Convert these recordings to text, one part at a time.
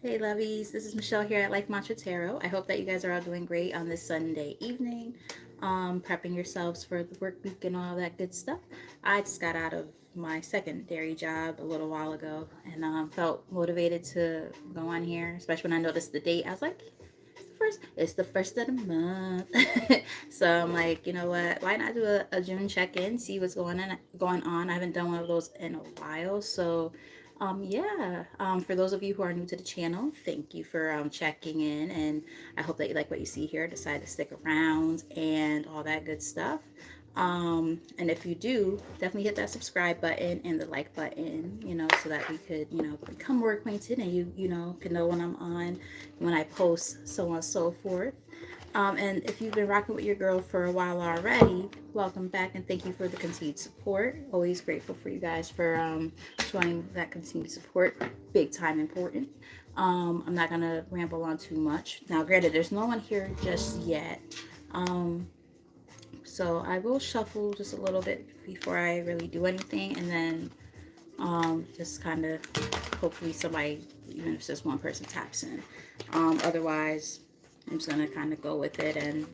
Hey lovies, this is Michelle here at Life Mantra Tarot. I hope that you guys are all doing great on this Sunday evening, prepping yourselves for the work week and all that good stuff. I just got out of my secondary job a little while ago and felt motivated to go on here, especially when I noticed the date. I was like, it's the first of the month. So I'm like, you know what, why not do a June check-in, see what's going on. I haven't done one of those in a while. So yeah, for those of you who are new to the channel, thank you for checking in, and I hope that you like what you see here, decide to stick around and all that good stuff. And if you do, definitely hit that subscribe button and the like button, so that we could, become more acquainted, and you can know when I'm on, when I post, so on and so forth. And if you've been rocking with your girl for a while already, welcome back and thank you for the continued support. Always grateful for you guys for showing that continued support. Big time important. I'm not going to ramble on too much. Now, granted, there's no one here just yet. Um, so I will shuffle just a little bit before I really do anything, and then just kind of hopefully somebody, even if it's just one person, taps in. Otherwise, I'm just gonna kind of go with it and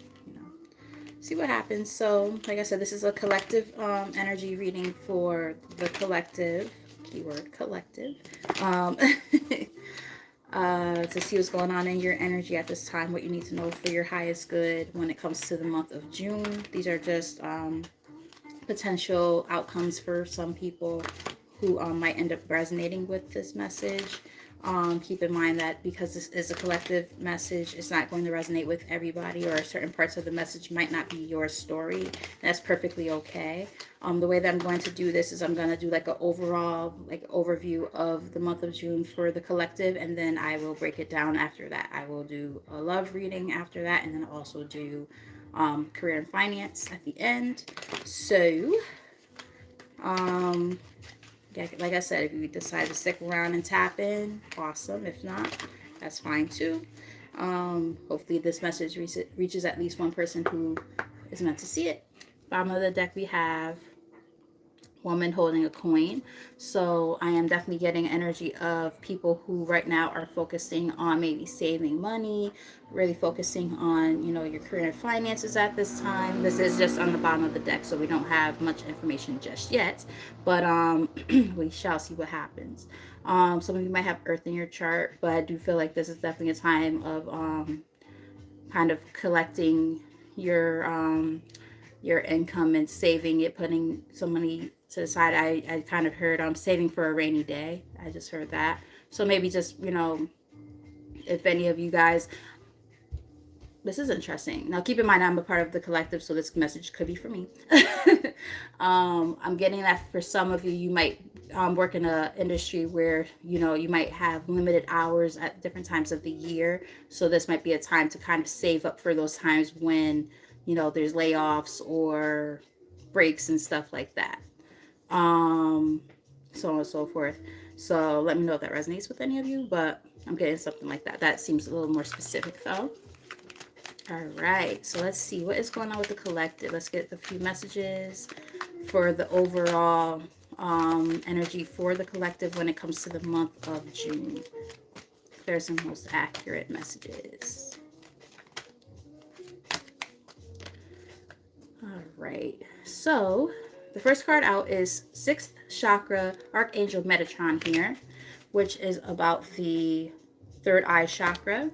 see what happens. So, like I said, this is a collective energy reading for the collective. Keyword collective. Um, to see what's going on in your energy at this time, what you need to know for your highest good when it comes to the month of June. These are just potential outcomes for some people who might end up resonating with this message. Keep in mind that because this is a collective message, it's not going to resonate with everybody, or certain parts of the message might not be your story. That's perfectly okay. The way that I'm going to do this is I'm going to do like an overall overview of the month of June for the collective, and then I will break it down after that. I will do a love reading after that, and then also do career and finance at the end. So, like I said, if you decide to stick around and tap in, awesome. If not, that's fine too. Hopefully this message reaches at least one person who is meant to see it. Bottom of the deck we have woman holding a coin. So I am definitely getting energy of people who right now are focusing on maybe saving money, really focusing on, your career and finances at this time. This is just on the bottom of the deck, so we don't have much information just yet, but we shall see what happens. Some of you might have earth in your chart, but I do feel like this is definitely a time of kind of collecting your income and saving it, putting some money to the side. I kind of heard saving for a rainy day. I just heard that. So maybe just, if any of you guys, this is interesting. Now keep in mind I'm a part of the collective, so this message could be for me. I'm getting that for some of you, you might work in an industry where you might have limited hours at different times of the year. So this might be a time to kind of save up for those times when there's layoffs or breaks and stuff like that. Um, so on and so forth. So let me know if that resonates with any of you, but I'm getting something like that. That seems a little more specific though. All right, so let's see what is going on with the collective. Let's get a few messages for the overall energy for the collective when it comes to the month of June. There's some most accurate messages. All right, so the first card out is 6th chakra Archangel Metatron here, which is about the third eye chakra.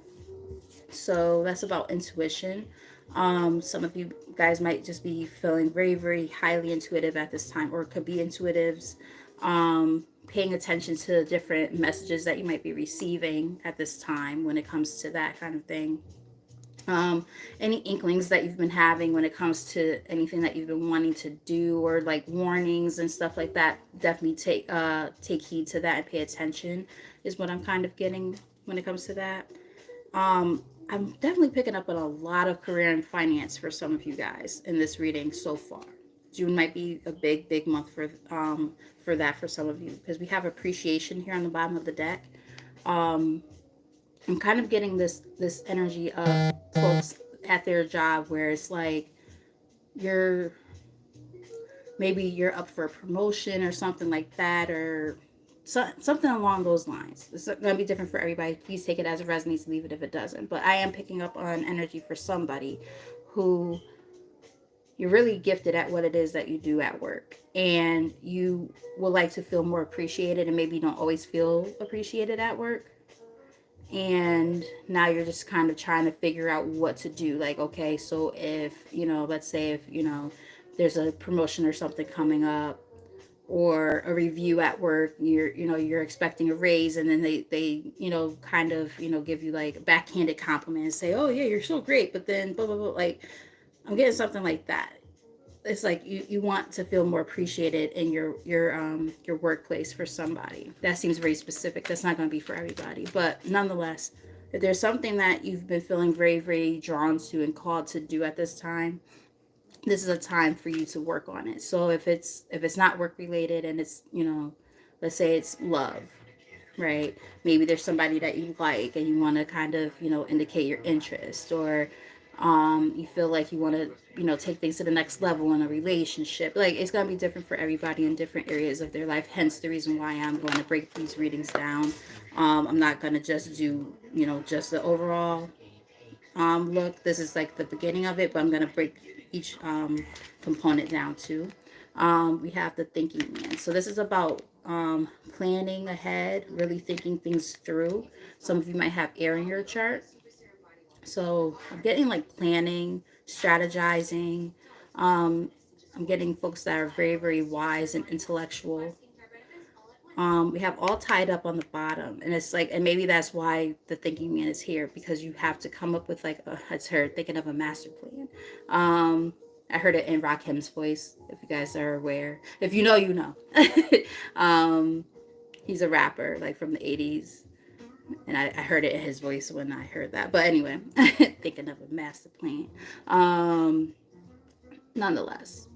So that's about intuition. Some of you guys might just be feeling very, very highly intuitive at this time, or it could be intuitives paying attention to different messages that you might be receiving at this time when it comes to that kind of thing. Any inklings that you've been having when it comes to anything that you've been wanting to do, or like warnings and stuff like that, definitely take heed to that and pay attention, is what I'm kind of getting when it comes to that. I'm definitely picking up on a lot of career and finance for some of you guys in this reading so far. June might be a big, big month for that for some of you, because we have appreciation here on the bottom of the deck. I'm kind of getting this energy of folks at their job where it's like you're maybe you're up for a promotion or something like that, or something along those lines. It's going to be different for everybody. Please take it as it resonates, leave it if it doesn't. But I am picking up on energy for somebody who you're really gifted at what it is that you do at work, and you would like to feel more appreciated, and maybe you don't always feel appreciated at work. And now you're just kind of trying to figure out what to do. Like, okay, so if, let's say if, there's a promotion or something coming up, or a review at work, you're expecting a raise, and then they kind of give you like a backhanded compliment and say, oh yeah, you're so great, but then blah blah blah. Like, I'm getting something like that. It's like you want to feel more appreciated in your workplace for somebody. That seems very specific. That's not going to be for everybody, but nonetheless, if there's something that you've been feeling very, very drawn to and called to do at this time, this is a time for you to work on it. So if it's not work related, and it's, let's say it's love, right? Maybe there's somebody that you like and you want to kind of, indicate your interest, or you feel like you want to, take things to the next level in a relationship. Like, it's going to be different for everybody in different areas of their life. Hence the reason why I'm going to break these readings down. I'm not going to just do, just the overall look. This is like the beginning of it, but I'm going to break each component down too. We have the thinking man. So this is about planning ahead, really thinking things through. Some of you might have air in your chart. So I'm getting like planning, strategizing. I'm getting folks that are very, very wise and intellectual. We have all tied up on the bottom, and it's like, and maybe that's why the thinking man is here, because you have to come up with like it's her thinking of a master plan. I heard it in Rakim's voice, if you guys are aware. If you know, you know. He's a rapper like from the 80s, and I heard it in his voice when I heard that. But anyway, thinking of a master plan. Nonetheless,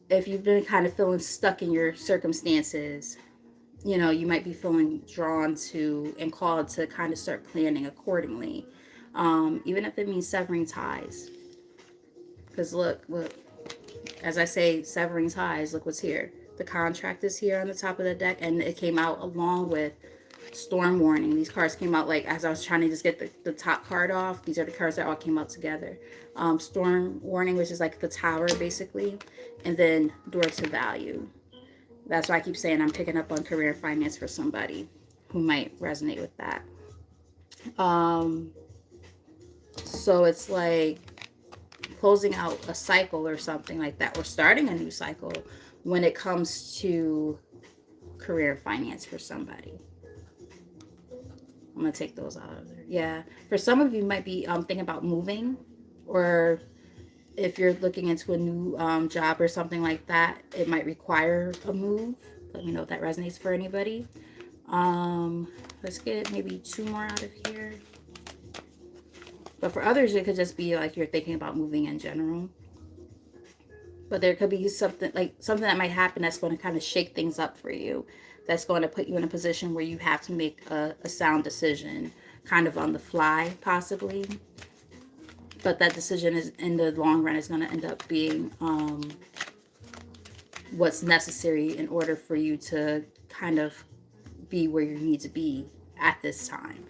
if you've been kind of feeling stuck in your circumstances, you might be feeling drawn to and called to kind of start planning accordingly, even if it means severing ties. Because look, as I say, severing ties, look what's here. The contract is here on the top of the deck, and it came out along with storm warning. These cards came out like as I was trying to just get the top card off. These are the cards that all came out together. Storm warning, which is like the tower basically, and then door to value. That's why I keep saying I'm picking up on career and finance for somebody who might resonate with that. So it's like closing out a cycle or something like that, or starting a new cycle when it comes to career and finance for somebody. I'm going to take those out of there. Yeah. For some of you might be thinking about moving, or if you're looking into a new job or something like that, it might require a move. Let me know if that resonates for anybody. Let's get maybe 2 more out of here. But for others, it could just be like you're thinking about moving in general. But there could be something that might happen that's going to kind of shake things up for you. That's going to put you in a position where you have to make a sound decision, kind of on the fly, possibly. But that decision is, in the long run, is going to end up being what's necessary in order for you to kind of be where you need to be at this time.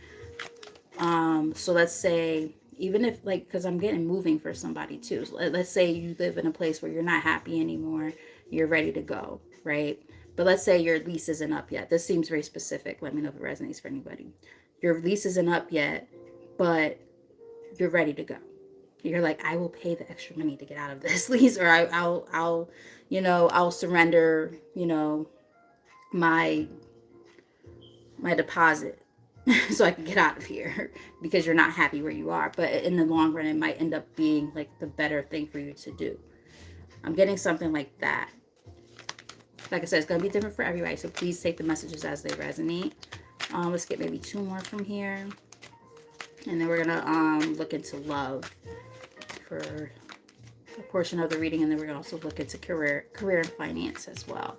So let's say, even if, like, because I'm getting moving for somebody too. So let's say you live in a place where you're not happy anymore, you're ready to go, right? But let's say your lease isn't up yet. This seems very specific. Let me know if it resonates for anybody. Your lease isn't up yet, but you're ready to go. You're like, I will pay the extra money to get out of this lease, or I'll surrender, my deposit so I can get out of here, because you're not happy where you are. But in the long run, it might end up being like the better thing for you to do. I'm getting something like that. Like I said, it's going to be different for everybody, so please take the messages as they resonate. Let's get maybe 2 more from here. And then we're going to look into love for a portion of the reading, and then we're going to also look into career and finance as well.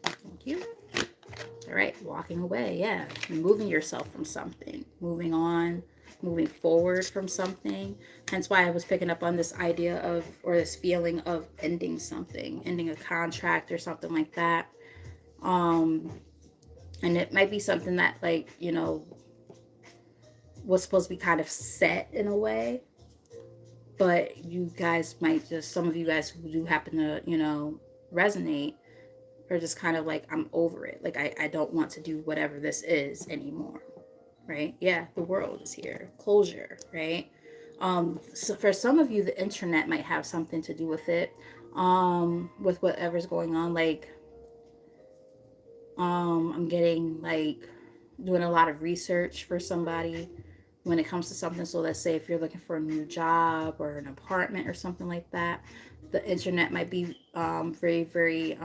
Thank you. All right, walking away, yeah. Removing yourself from something, moving on, moving forward from something. Hence why I was picking up on this idea of, or this feeling of ending something, ending a contract or something like that. Um, and it might be something that, like, was supposed to be kind of set in a way, but you guys might just, some of you guys who do happen to, resonate, are just kind of like, I'm over it. Like, I don't want to do whatever this is anymore. Right? Yeah, the world is here. Closure, right? So for some of you, the internet might have something to do with it, with whatever's going on. Like, I'm getting like doing a lot of research for somebody when it comes to something. So let's say if you're looking for a new job or an apartment or something like that, the internet might be very, very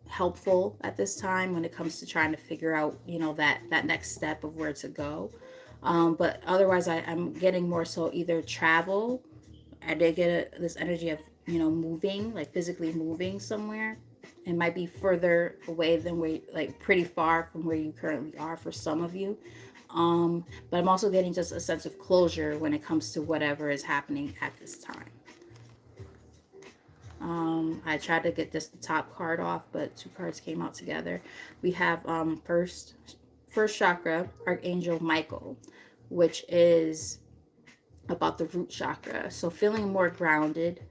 helpful at this time when it comes to trying to figure out, that next step of where to go. But otherwise, I'm getting more so either travel. I did get this energy of, moving, like physically moving somewhere. It might be further away than where, like pretty far from where you currently are for some of you. But I'm also getting just a sense of closure when it comes to whatever is happening at this time. I tried to get this the top card off, but two cards came out together. We have first chakra, Archangel Michael, which is about the root chakra. So feeling more grounded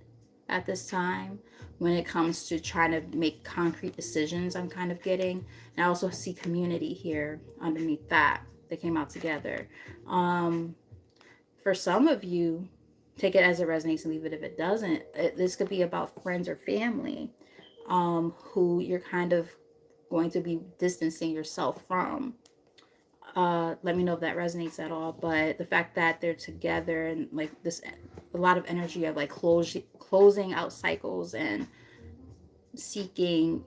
at this time when it comes to trying to make concrete decisions. I'm kind of getting, and I also see community here underneath that. They came out together. For some of you, take it as it resonates and leave it if it doesn't. This could be about friends or family, who you're kind of going to be distancing yourself from. Let me know if that resonates at all. But the fact that they're together and like this, a lot of energy of like closing out cycles and seeking,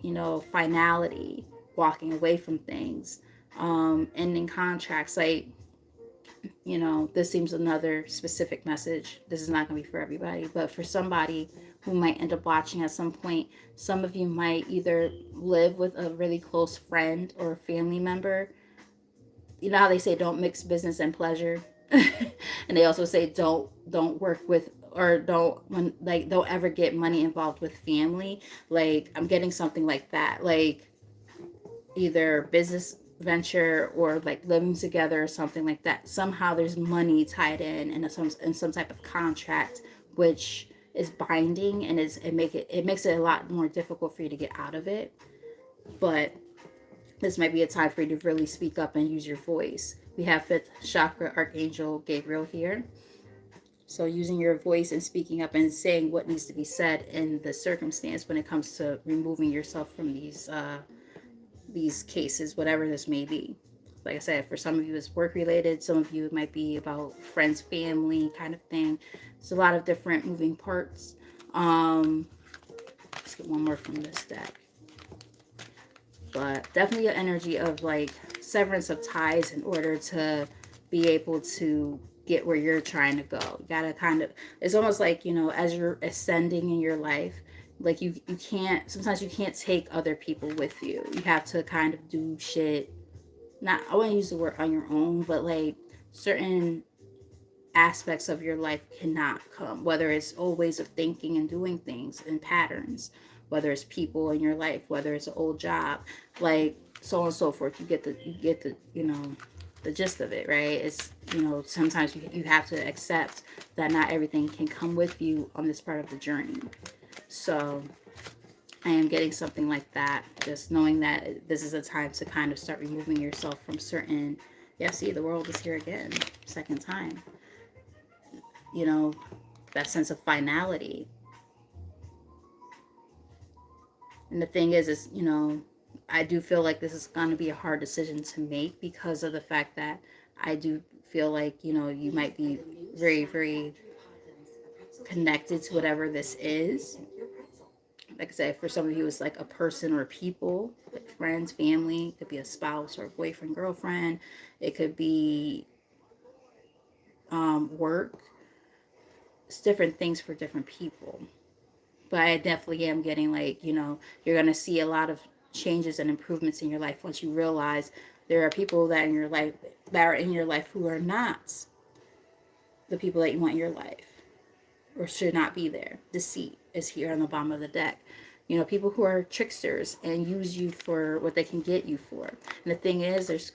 finality, walking away from things, ending contracts. Like, this seems another specific message. This is not going to be for everybody, but for somebody who might end up watching at some point, some of you might either live with a really close friend or a family member. You know how they say don't mix business and pleasure? And they also say don't work with, or don't ever get money involved with family. Like, I'm getting something like that. Like, either business venture or like living together or something like that. Somehow there's money tied in some type of contract, which is binding, and it makes it a lot more difficult for you to get out of it. But this might be a time for you to really speak up and use your voice. We have fifth chakra Archangel Gabriel here. So using your voice and speaking up and saying what needs to be said in the circumstance when it comes to removing yourself from these cases, whatever this may be. Like I said, for some of you it's work related, some of you it might be about friends, family kind of thing. It's a lot of different moving parts. Let's get one more from this deck. But definitely an energy of like severance of ties in order to be able to get where you're trying to go. You gotta kind of, it's almost like, as you're ascending in your life, like you can't, sometimes you can't take other people with you. You have to kind of do shit, not, I wouldn't use the word on your own, but like certain aspects of your life cannot come, whether it's old ways of thinking and doing things and patterns, whether it's people in your life, whether it's an old job, like so on and so forth. You get the the gist of it, right? It's, sometimes you have to accept that not everything can come with you on this part of the journey. So I am getting something like that, just knowing that this is a time to kind of start removing yourself from certain, yeah, see, the world is here again, second time. That sense of finality. And the thing is, I do feel like this is going to be a hard decision to make because of the fact that I do feel like, you might be very, very connected to whatever this is. Like I said, for some of you, it's like a person or people, like friends, family. It could be a spouse or boyfriend, girlfriend. It could be work. It's different things for different people. But I definitely am getting like, you're going to see a lot of changes and improvements in your life once you realize there are people that in your life that are in your life who are not the people that you want in your life or should not be there. Deceit is here on the bottom of the deck. You know, people who are tricksters and use you for what they can get you for. And the thing is, there's,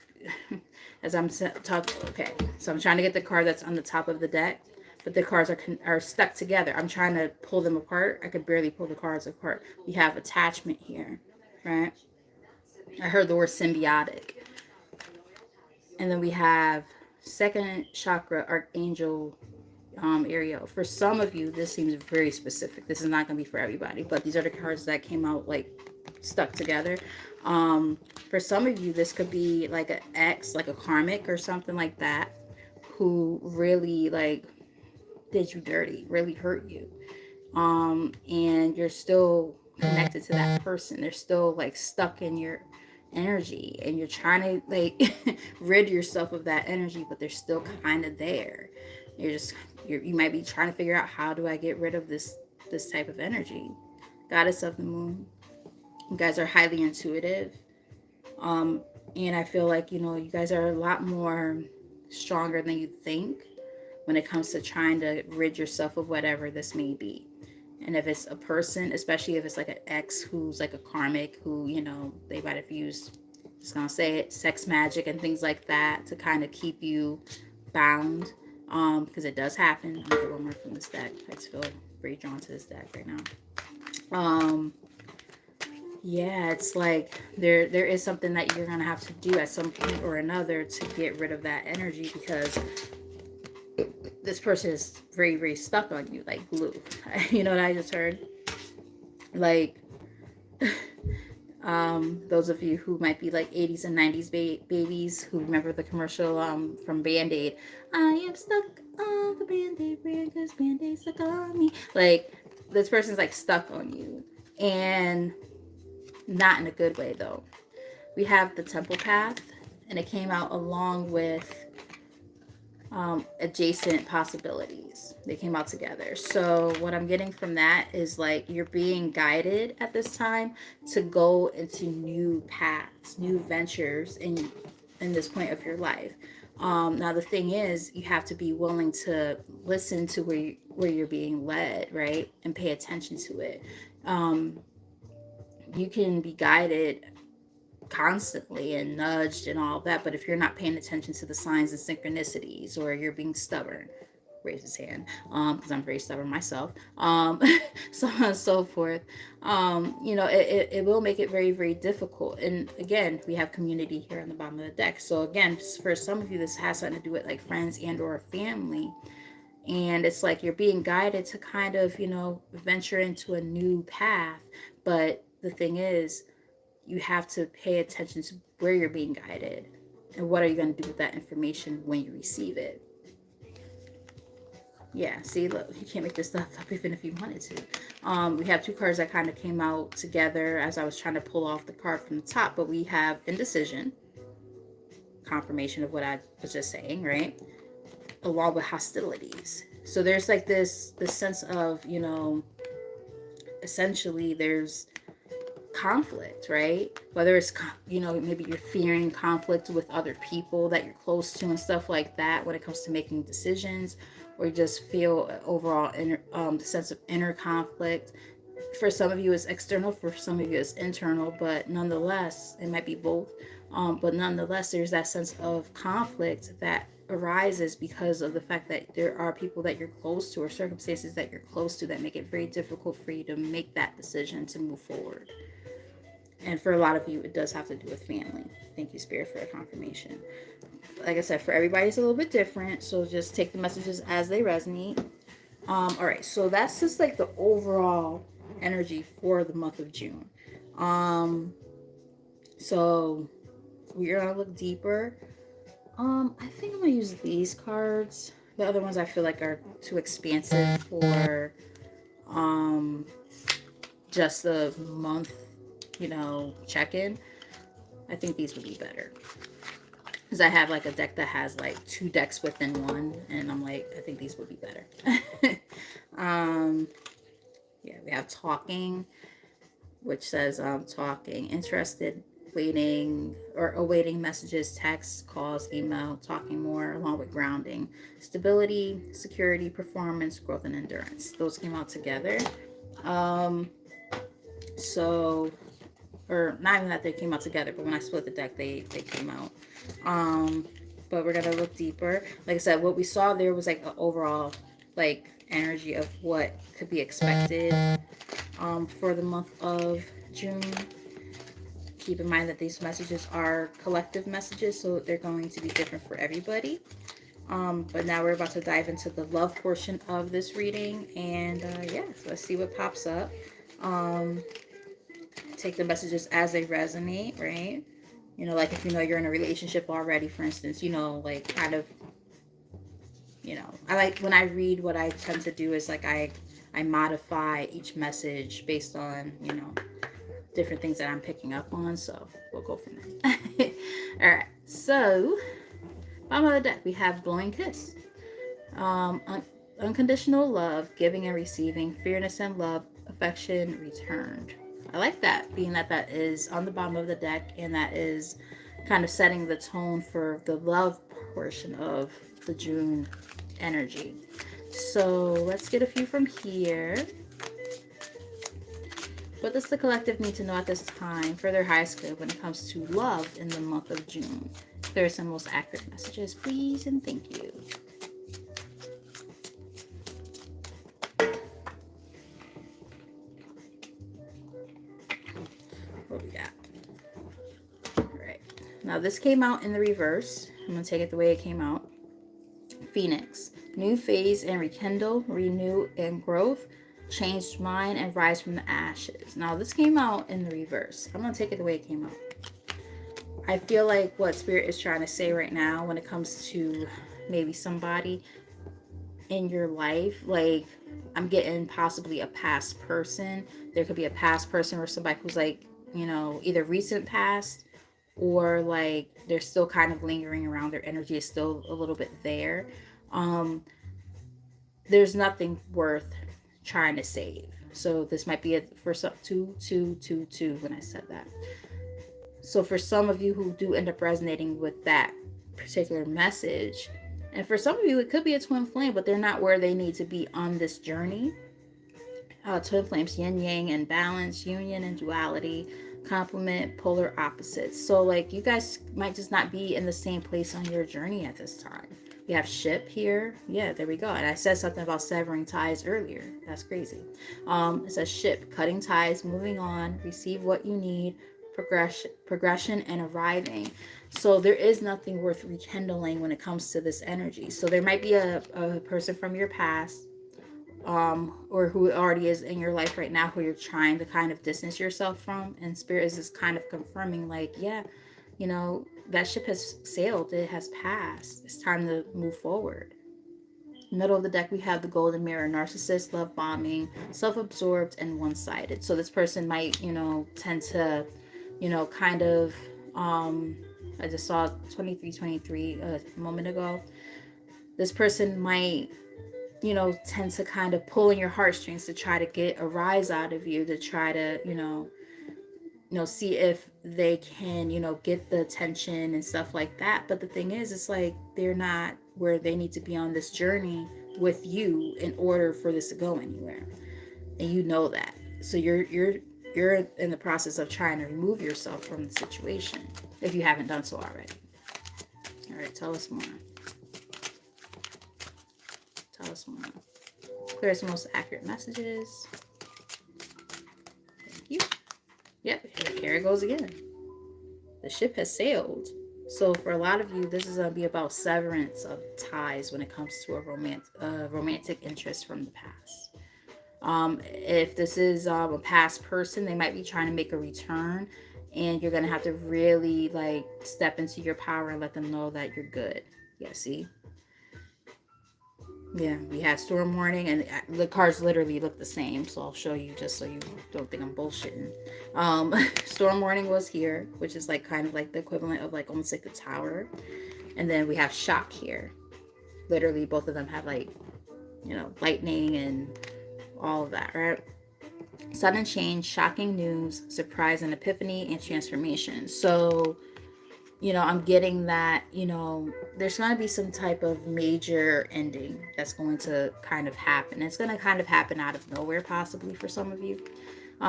as I'm talking, okay, so I'm trying to get the card that's on the top of the deck, but the cards are stuck together. I'm trying to pull them apart. I could barely pull the cards apart. We have attachment here, right? I heard the word symbiotic. And then we have second chakra archangel Ariel. For some of you, this seems very specific. This is not going to be for everybody, but these are the cards that came out like stuck together. For some of you, this could be like an ex, like a karmic or something like that, who really like did you dirty, really hurt you. And you're still connected to that person. They're still like stuck in your energy, and you're trying to like rid yourself of that energy, but they're still kind of there. You might be trying to figure out, how do I get rid of this type of energy? Goddess of the moon, you guys are highly intuitive, and I feel like, you know, you guys are a lot more stronger than you think when it comes to trying to rid yourself of whatever this may be. And if it's a person, especially if it's like an ex who's like a karmic, who, you know, they might have used, just gonna say it, sex magic and things like that to kind of keep you bound, because it does happen. I'm gonna get one more from this deck. I just feel very drawn to this deck right now. Yeah, it's like there is something that you're gonna have to do at some point or another to get rid of that energy, because this person is very, very stuck on you like glue. You know what I just heard? Like, those of you who might be like 80s and 90s babies who remember the commercial from Band-Aid. I am stuck on the Band-Aid brand because Band-Aid stuck on me. Like, this person's like stuck on you. And not in a good way though. We have the Temple Path, and it came out along with adjacent possibilities. They came out together. So what I'm getting from that is like you're being guided at this time to go into new paths, new ventures in this point of your life. Now the thing is, you have to be willing to listen to where you're being led, right, and pay attention to it. You can be guided constantly and nudged and all of that, but if you're not paying attention to the signs and synchronicities, or you're being stubborn, raise his hand, because I'm very stubborn myself, so on and so forth, you know, it will make it very, very difficult. And again, we have community here on the bottom of the deck. So again, for some of you, this has something to do with like friends and or family, and it's like you're being guided to kind of, you know, venture into a new path. But the thing is, you have to pay attention to where you're being guided and what are you going to do with that information when you receive it. Yeah, see, look, you can't make this stuff up even if you wanted to. We have two cards that kind of came out together as I was trying to pull off the card from the top, but we have indecision, confirmation of what I was just saying, right, along with hostilities. So there's like this sense of, you know, essentially there's conflict, right? Whether it's, you know, maybe you're fearing conflict with other people that you're close to and stuff like that when it comes to making decisions, or you just feel overall the sense of inner conflict. For some of you it's external, for some of you it's internal, but nonetheless it might be both. But nonetheless, there's that sense of conflict that arises because of the fact that there are people that you're close to, or circumstances that you're close to, that make it very difficult for you to make that decision to move forward. And for a lot of you, it does have to do with family. Thank you, Spirit, for a confirmation. Like I said, for everybody, it's a little bit different. So just take the messages as they resonate. All right. So that's just like the overall energy for the month of June. So we're going to look deeper. I think I'm going to use these cards. The other ones I feel like are too expansive for just the month, you know, check-in. I think these would be better, because I have like a deck that has like two decks within one, and I'm like, I think these would be better. Yeah, we have talking, which says talking, interested waiting or awaiting messages, texts, calls, email, talking more, along with grounding, stability, security, performance, growth, and endurance. Those came out together. Um, so, or not even that they came out together, but when I split the deck, they came out. Um, but we're gonna look deeper. Like I said, what we saw there was like an overall like energy of what could be expected for the month of June. Keep in mind that these messages are collective messages, so they're going to be different for everybody. But now we're about to dive into the love portion of this reading, and yeah, so let's see what pops up. Take the messages as they resonate, right? You know, like if you know you're in a relationship already, for instance, you know, like kind of, you know, I like when I read, what I tend to do is like I modify each message based on, you know, different things that I'm picking up on. So we'll go from there. All right. So bottom of the deck, we have blowing kiss. Unconditional love, giving and receiving, fairness and love, affection returned. I like that, being that that is on the bottom of the deck, and that is kind of setting the tone for the love portion of the June energy. So let's get a few from here. What does the collective need to know at this time for their highest good when it comes to love in the month of June? Clear some most accurate messages, please, and thank you. What we got? All right. Now this came out in the reverse. I'm gonna take it the way it came out. Phoenix, new phase and rekindle, renew and growth, changed mind and rise from the ashes. Now this came out in the reverse. I'm gonna take it the way it came out. I feel like what Spirit is trying to say right now when it comes to maybe somebody in your life, like I'm getting possibly a past person. There could be a past person or somebody who's like, you know, either recent past or like they're still kind of lingering around. Their energy is still a little bit there. Um, there's nothing worth trying to save. So this might be a for some 2 2 2 2 when I said that. So for some of you who do end up resonating with that particular message, and for some of you it could be a twin flame, but they're not where they need to be on this journey. Twin flames, yin yang and balance, union and duality, complement, polar opposites. So like you guys might just not be in the same place on your journey at this time. We have ship here. Yeah, there we go. And I said something about severing ties earlier. That's crazy. It says ship, cutting ties, moving on, receive what you need, progression and arriving. So there is nothing worth rekindling when it comes to this energy. So there might be a person from your past, or who already is in your life right now, who you're trying to kind of distance yourself from, and Spirit is just kind of confirming like, yeah, you know, that ship has sailed, it has passed, it's time to move forward. Middle of the deck, we have the golden mirror, narcissist, love bombing, self-absorbed, and one-sided. So this person might, you know, tend to, you know, kind of I just saw 2323 a moment ago. This person might, you know, tend to kind of pull in your heartstrings to try to get a rise out of you, to try to, see if they can, you know, get the attention and stuff like that. But the thing is, it's like they're not where they need to be on this journey with you in order for this to go anywhere. And you know that. So you're in the process of trying to remove yourself from the situation if you haven't done so already. All right, tell us more. Tell us more. Clear some most accurate messages. Thank you. Yep, here it goes again. The ship has sailed. So for a lot of you, this is going to be about severance of ties when it comes to a romantic interest from the past. If this is a past person, they might be trying to make a return, and you're going to have to really like step into your power and let them know that you're good. Yeah, see? Yeah, we had storm warning, and the cards literally look the same, so I'll show you just so you don't think I'm bullshitting. Storm warning was here, which is like kind of like the equivalent of like almost like the tower. And then we have shock here. Literally both of them have like, you know, lightning and all of that, right? Sudden change, shocking news, surprise and epiphany, and transformation. So, I'm getting that, there's going to be some type of major ending that's going to kind of happen. It's going to kind of happen out of nowhere, possibly for some of you.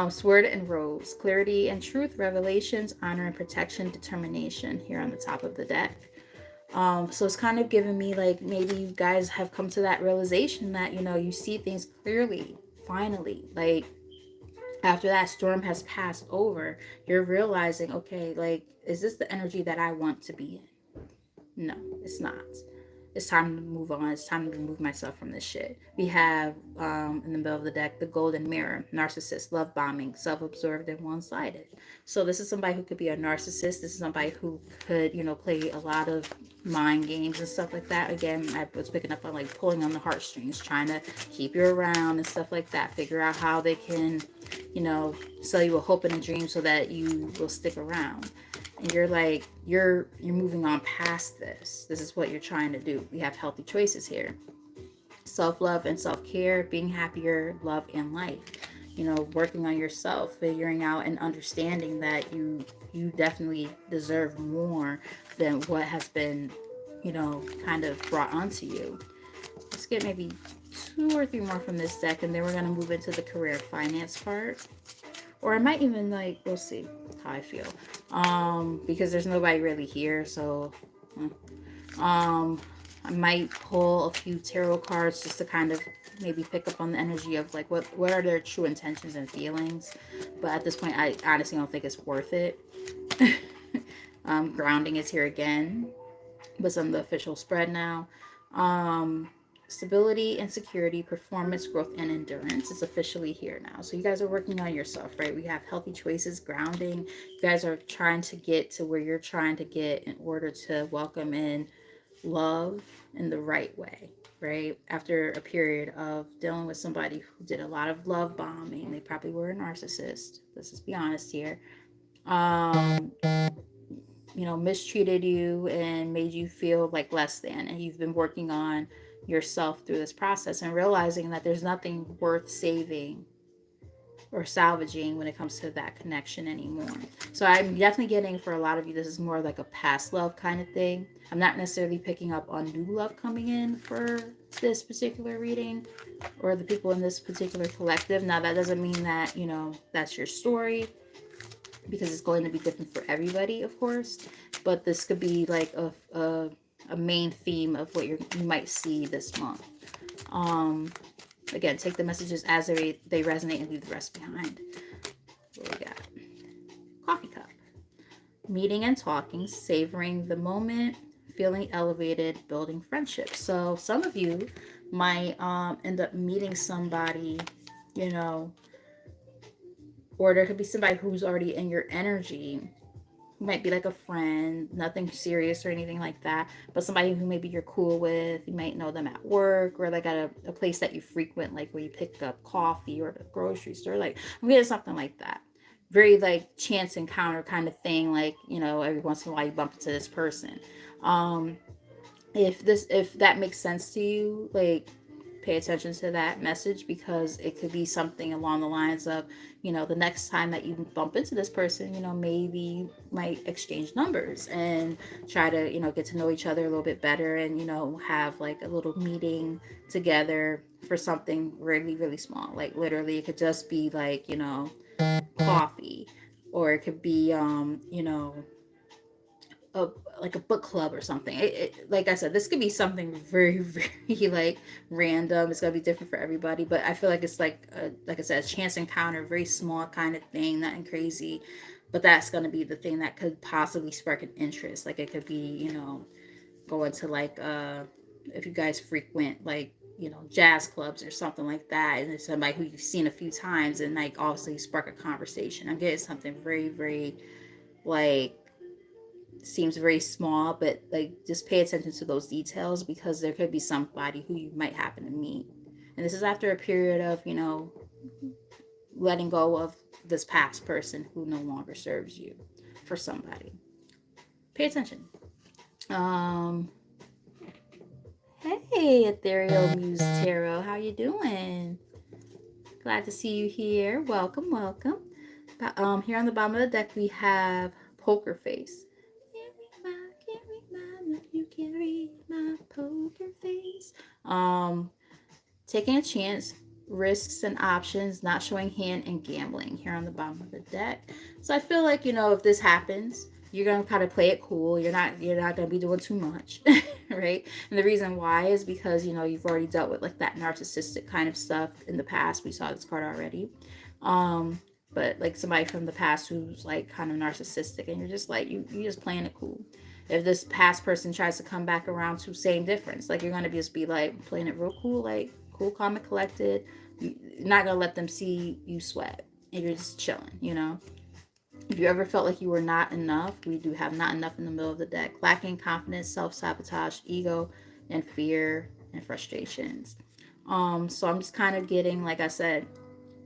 Sword and Rose, clarity and truth, revelations, honor and protection, determination here on the top of the deck. So it's kind of giving me like maybe you guys have come to that realization that, you see things clearly, finally. Like after that storm has passed over, you're realizing, okay, like, is this the energy that I want to be in? No, it's not. It's time to move on. It's time to remove myself from this shit. We have in the middle of the deck the golden mirror, narcissist, love bombing, self-absorbed and one-sided. So this is somebody who could be a narcissist. This is somebody who could, play a lot of mind games and stuff like that. Again, I was picking up on like pulling on the heartstrings, trying to keep you around and stuff like that. Figure out how they can, sell you a hope and a dream so that you will stick around. And you're like, you're moving on past this. This is what you're trying to do. We have healthy choices here. Self-love and self-care, being happier, love and life. Working on yourself, figuring out and understanding that you definitely deserve more than what has been, kind of brought onto you. Let's get maybe 2 or 3 more from this deck, and then we're going to move into the career finance part. Or I might even like, we'll see how I feel. Because there's nobody really here, so I might pull a few tarot cards just to kind of maybe pick up on the energy of like what are their true intentions and feelings. But at this point, I honestly don't think it's worth it. Grounding is here again, but on the official spread now. Stability and security, performance, growth, and endurance is officially here now. So you guys are working on yourself, right? We have healthy choices, grounding. You guys are trying to get to where you're trying to get in order to welcome in love in the right way, right? After a period of dealing with somebody who did a lot of love bombing, they probably were a narcissist. Let's just be honest here. Um, Mistreated you and made you feel like less than. And you've been working on yourself through this process and realizing that there's nothing worth saving or salvaging when it comes to that connection anymore. So I'm definitely getting, for a lot of you, this is more like a past love kind of thing. I'm not necessarily picking up on new love coming in for this particular reading or the people in this particular collective. Now that doesn't mean that, that's your story, because it's going to be different for everybody, of course. But this could be like a main theme of what you might see this month. Again, take the messages as they resonate and leave the rest behind. What we got? Coffee cup. Meeting and talking, savoring the moment, feeling elevated, building friendships. So some of you might end up meeting somebody, or there could be somebody who's already in your energy. Might be like a friend, nothing serious or anything like that, but somebody who maybe you're cool with. You might know them at work or like at a place that you frequent, like where you pick up coffee or the grocery store. Like I'm getting something like that. Very like chance encounter kind of thing. Like, every once in a while you bump into this person. If that makes sense to you, like pay attention to that message, because it could be something along the lines of, the next time that you bump into this person, maybe you might exchange numbers and try to, get to know each other a little bit better, and, have like a little meeting together for something really, really small. Like literally it could just be like, coffee, or it could be, a like a book club or something. Like I said, this could be something very, very like random. It's gonna be different for everybody, but I feel like it's like I said, a chance encounter, very small kind of thing, nothing crazy. But that's gonna be the thing that could possibly spark an interest. Like it could be, going to like if you guys frequent like, jazz clubs or something like that, and it's somebody who you've seen a few times, and like obviously spark a conversation. I'm getting something very, very like seems very small, but like just pay attention to those details, because there could be somebody who you might happen to meet. And this is after a period of, letting go of this past person who no longer serves you, for somebody. Pay attention. Um Hey, Ethereal Muse Tarot, how you doing? Glad to see you here. Welcome, welcome. Here on the bottom of the deck, we have Poker Face. Can't read my, you can't read my poker face. Taking a chance, risks and options, not showing hand, and gambling here on the bottom of the deck. So I feel like, if this happens, you're gonna kind of play it cool. You're not gonna be doing too much, right? And the reason why is because you've already dealt with like that narcissistic kind of stuff in the past. We saw this card already. Um, but like somebody from the past who's like kind of narcissistic, and you're just like you just playing it cool. If this past person tries to come back around to same difference, like you're gonna just be like playing it real cool, like cool, calm, and collected. You're not gonna let them see you sweat, and you're just chilling. If you ever felt like you were not enough, we do have not enough in the middle of the deck. Lacking confidence, self-sabotage, ego, and fear and frustrations. So I'm just kind of getting, like I said,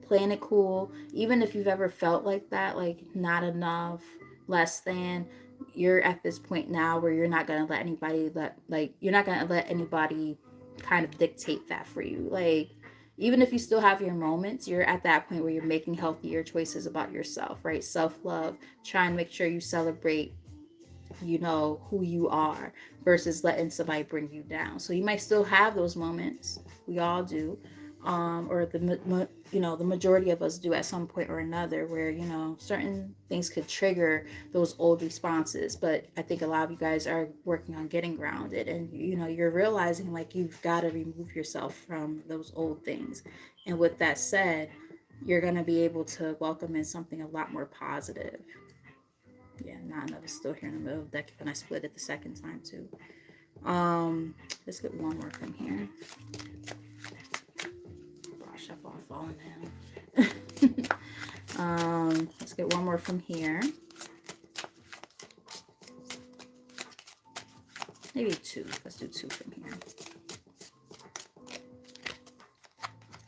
playing it cool. Even if you've ever felt like that, like not enough, less than, you're at this point now where you're not gonna let anybody you're not gonna let anybody kind of dictate that for you. Like even if you still have your moments, you're at that point where you're making healthier choices about yourself, right? Self-love, try and make sure you celebrate who you are versus letting somebody bring you down. So you might still have those moments. We all do. Or the majority of us do at some point or another where certain things could trigger those old responses. But I think a lot of you guys are working on getting grounded, and you're realizing like you've got to remove yourself from those old things. And with that said, you're going to be able to welcome in something a lot more positive. Yeah, not enough is still here in the middle of the deck, and I split it the second time too. Let's get one more from here. Gosh, I've all fallen down. Let's get one more from here. Maybe two. Let's do two from here.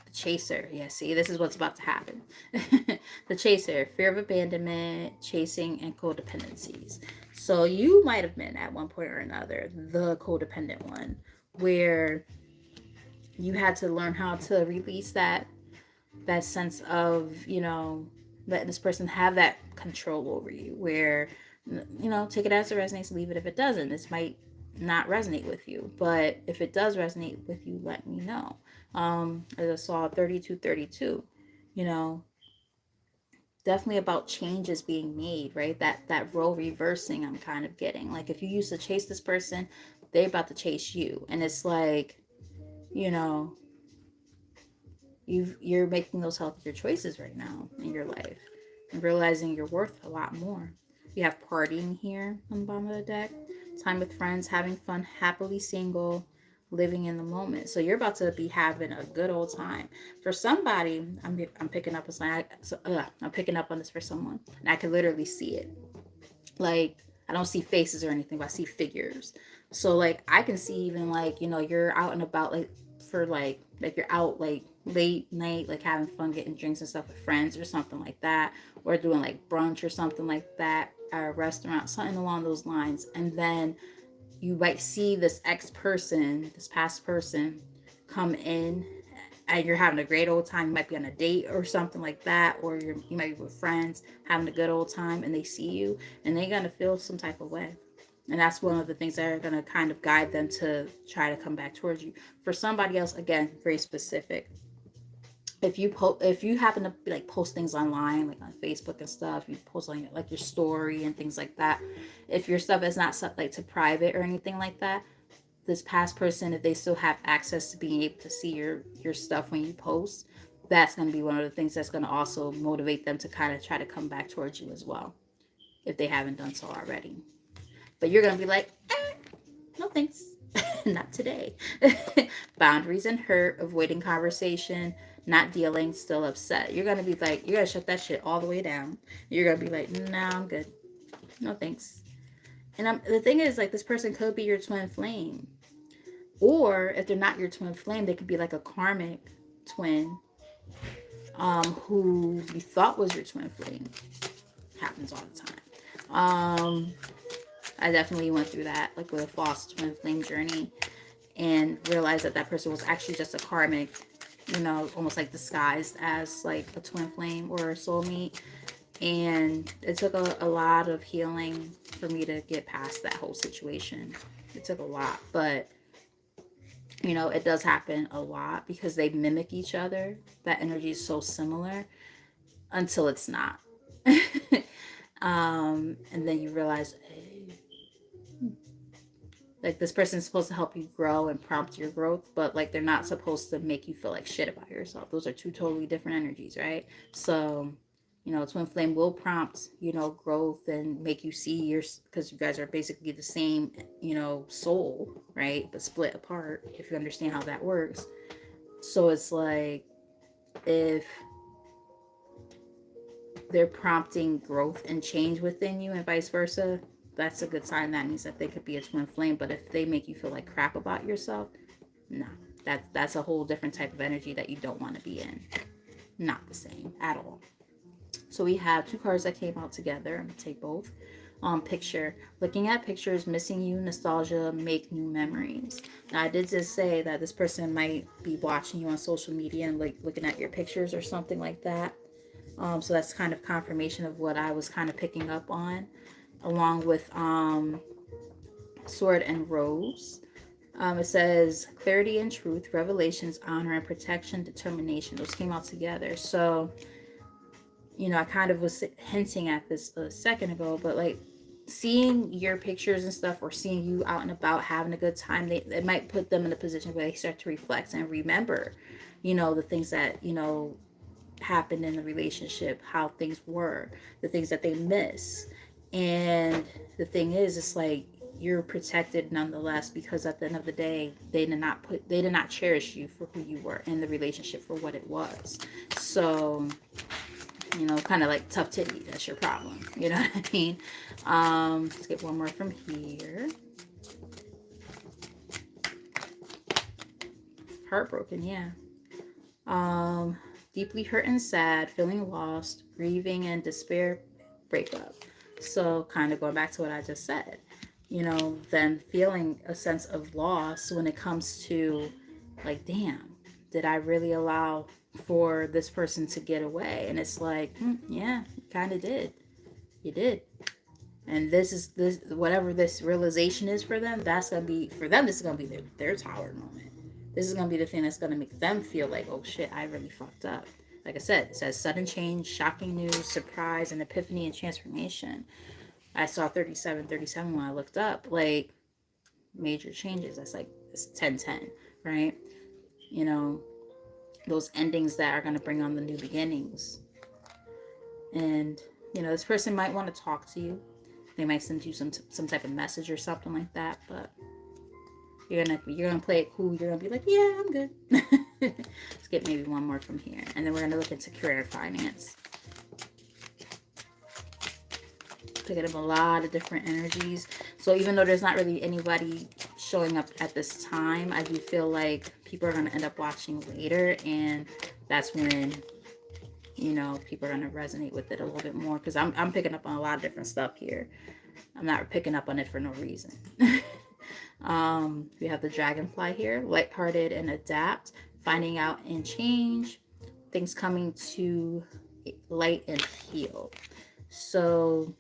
The Chaser. Yeah, see, this is what's about to happen. The Chaser. Fear of abandonment, chasing, and codependencies. So you might have been at one point or another the codependent one, where you had to learn how to release that sense of letting this person have that control over you, where take it as it resonates, leave it if it doesn't. This might not resonate with you, but if it does resonate with you, let me know. As I saw 3232, definitely about changes being made, right? That role reversing I'm kind of getting. Like if you used to chase this person, they're about to chase you, and it's like you know you're making those healthier choices right now in your life and realizing you're worth a lot more. We have partying here on the bottom of the deck, time with friends, having fun, happily single, living in the moment. So you're about to be having a good old time. For somebody, I'm picking up a sign. I'm picking up on this for someone, and I can literally see it. Like I don't see faces or anything, but I see figures. So like I can see even like you're out and about like for like you're out like late night like having fun getting drinks and stuff with friends or something like that, or doing like brunch or something like that at a restaurant, something along those lines. And then you might see this this past person come in, and you're having a great old time. You might be on a date or something like that, or you might be with friends having a good old time, and they see you, and they're gonna feel some type of way. And that's one of the things that are gonna kind of guide them to try to come back towards you. For somebody else, again, very specific. If you happen to like post things online, like on Facebook and stuff, you post like your story and things like that. If your stuff is not set like to private or anything like that, this past person, if they still have access to being able to see your stuff when you post, that's going to be one of the things that's going to also motivate them to kind of try to come back towards you as well, if they haven't done so already. But you're going to be like, no thanks. Not today. Boundaries and hurt, avoiding conversation, not dealing, still upset. You're going to be like, you're going to shut that shit all the way down. You're going to be like, nah, I'm good. No thanks. And the thing is, like, this person could be your twin flame. Or if they're not your twin flame, they could be like a karmic twin who you thought was your twin flame. Happens all the time. I definitely went through that, like with a false twin flame journey, and realized that person was actually just a karmic, you know, almost like disguised as like a twin flame or a soulmate. And it took a lot of healing for me to get past that whole situation. It took a lot, but you know, it does happen a lot because they mimic each other. That energy is so similar until it's not. And then you realize, hey, like this person's supposed to help you grow and prompt your growth, but like they're not supposed to make you feel like shit about yourself. Those are two totally different energies, right? So, you know, twin flame will prompt, you know, growth and make you see your, because you guys are basically the same, you know, soul, right? But split apart, if you understand how that works. So it's like if they're prompting growth and change within you and vice versa, that's a good sign. That means that they could be a twin flame. But if they make you feel like crap about yourself, no, that's a whole different type of energy that you don't want to be in. Not the same at all. So we have two cards that came out together. I'm gonna take both. Picture. Looking at pictures, missing you, nostalgia, make new memories. Now I did just say that this person might be watching you on social media and like looking at your pictures or something like that. So that's kind of confirmation of what I was kind of picking up on, along with Sword and Rose. It says clarity and truth, revelations, honor and protection, determination. Those came out together. So, you know, I kind of was hinting at this a second ago, but like seeing your pictures and stuff or seeing you out and about having a good time, it might put them in a position where they start to reflect and remember, you know, the things that, you know, happened in the relationship, how things were, the things that they miss. And the thing is, it's like you're protected nonetheless because at the end of the day, they did not cherish you for who you were in the relationship for what it was. So, you know, kind of like tough titty, that's your problem. You know what I mean? Let's get one more from here. Heartbroken, yeah. Deeply hurt and sad, feeling lost, grieving and despair, breakup. So, kind of going back to what I just said, you know, then feeling a sense of loss when it comes to, like, damn, did I really allow for this person to get away? And it's like, yeah, you kind of did. You did. And this is this whatever this realization is for them. That's gonna be for them. This is gonna be their tower moment. This is gonna be the thing that's gonna make them feel like, oh shit, I really fucked up. Like I said, it says sudden change, shocking news, surprise, and epiphany and transformation. I saw 3737 when I looked up, like major changes. That's like it's 1010, right? You know, those endings that are gonna bring on the new beginnings. And you know, this person might want to talk to you. They might send you some type of message or something like that, but you're gonna play it cool. You're gonna be like, yeah, I'm good. Let's get maybe one more from here, and then we're gonna look into career and finance. Picking up a lot of different energies. So even though there's not really anybody showing up at this time, I do feel like people are gonna end up watching later, and that's when, you know, people are going to resonate with it a little bit more because I'm picking up on a lot of different stuff here. I'm not picking up on it for no reason. We have the dragonfly here, lighthearted and adapt, finding out and change, things coming to light and heal. So,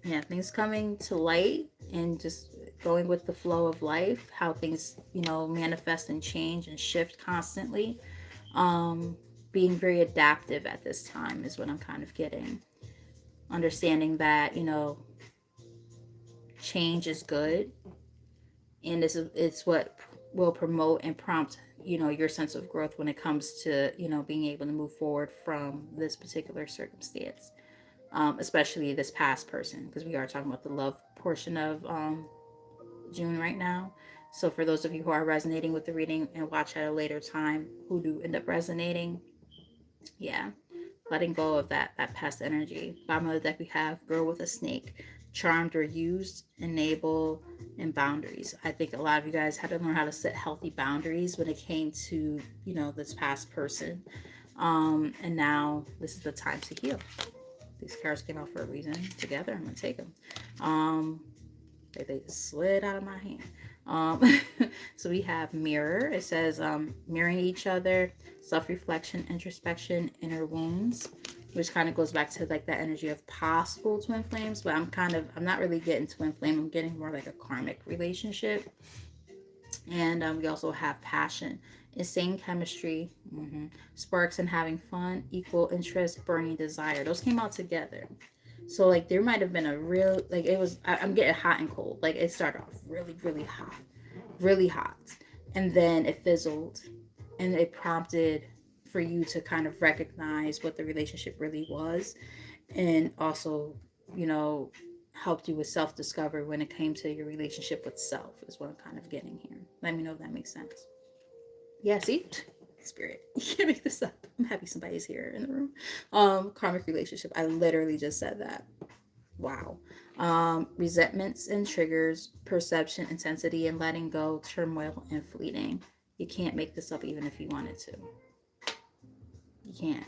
yeah, things coming to light and just going with the flow of life, how things, you know, manifest and change and shift constantly. Being very adaptive at this time is what I'm kind of getting. Understanding that, you know, change is good, and it's what will promote and prompt, you know, your sense of growth when it comes to, you know, being able to move forward from this particular circumstance, especially this past person, because we are talking about the love portion of June right now. So for those of you who are resonating with the reading and watch at a later time, who do end up resonating, yeah, letting go of that past energy. Bottom of the deck we have girl with a snake, charmed or used, enable, and boundaries. I think a lot of you guys had to learn how to set healthy boundaries when it came to, you know, this past person. And now this is the time to heal. These cards came out for a reason together. I'm gonna take them. They slid out of my hand. Um, so we have mirror. It says mirroring each other, self-reflection, introspection, inner wounds, which kind of goes back to like that energy of possible twin flames. But I'm not really getting twin flame. I'm getting more like a karmic relationship. And we also have passion, insane chemistry, sparks and having fun, equal interest, burning desire. Those came out together. So like there might have been a real like it was. I'm getting hot and cold. Like it started off really really hot, and then it fizzled, and it prompted for you to kind of recognize what the relationship really was, and also, you know, helped you with self discovery when it came to your relationship with self, is what I'm kind of getting here. Let me know if that makes sense. Yeah, see? Spirit. You can't make this up. I'm happy somebody's here in the room. Karmic relationship. I literally just said that. Wow. Resentments and triggers, perception, intensity, and letting go, turmoil, and fleeting. You can't make this up even if you wanted to. You can't.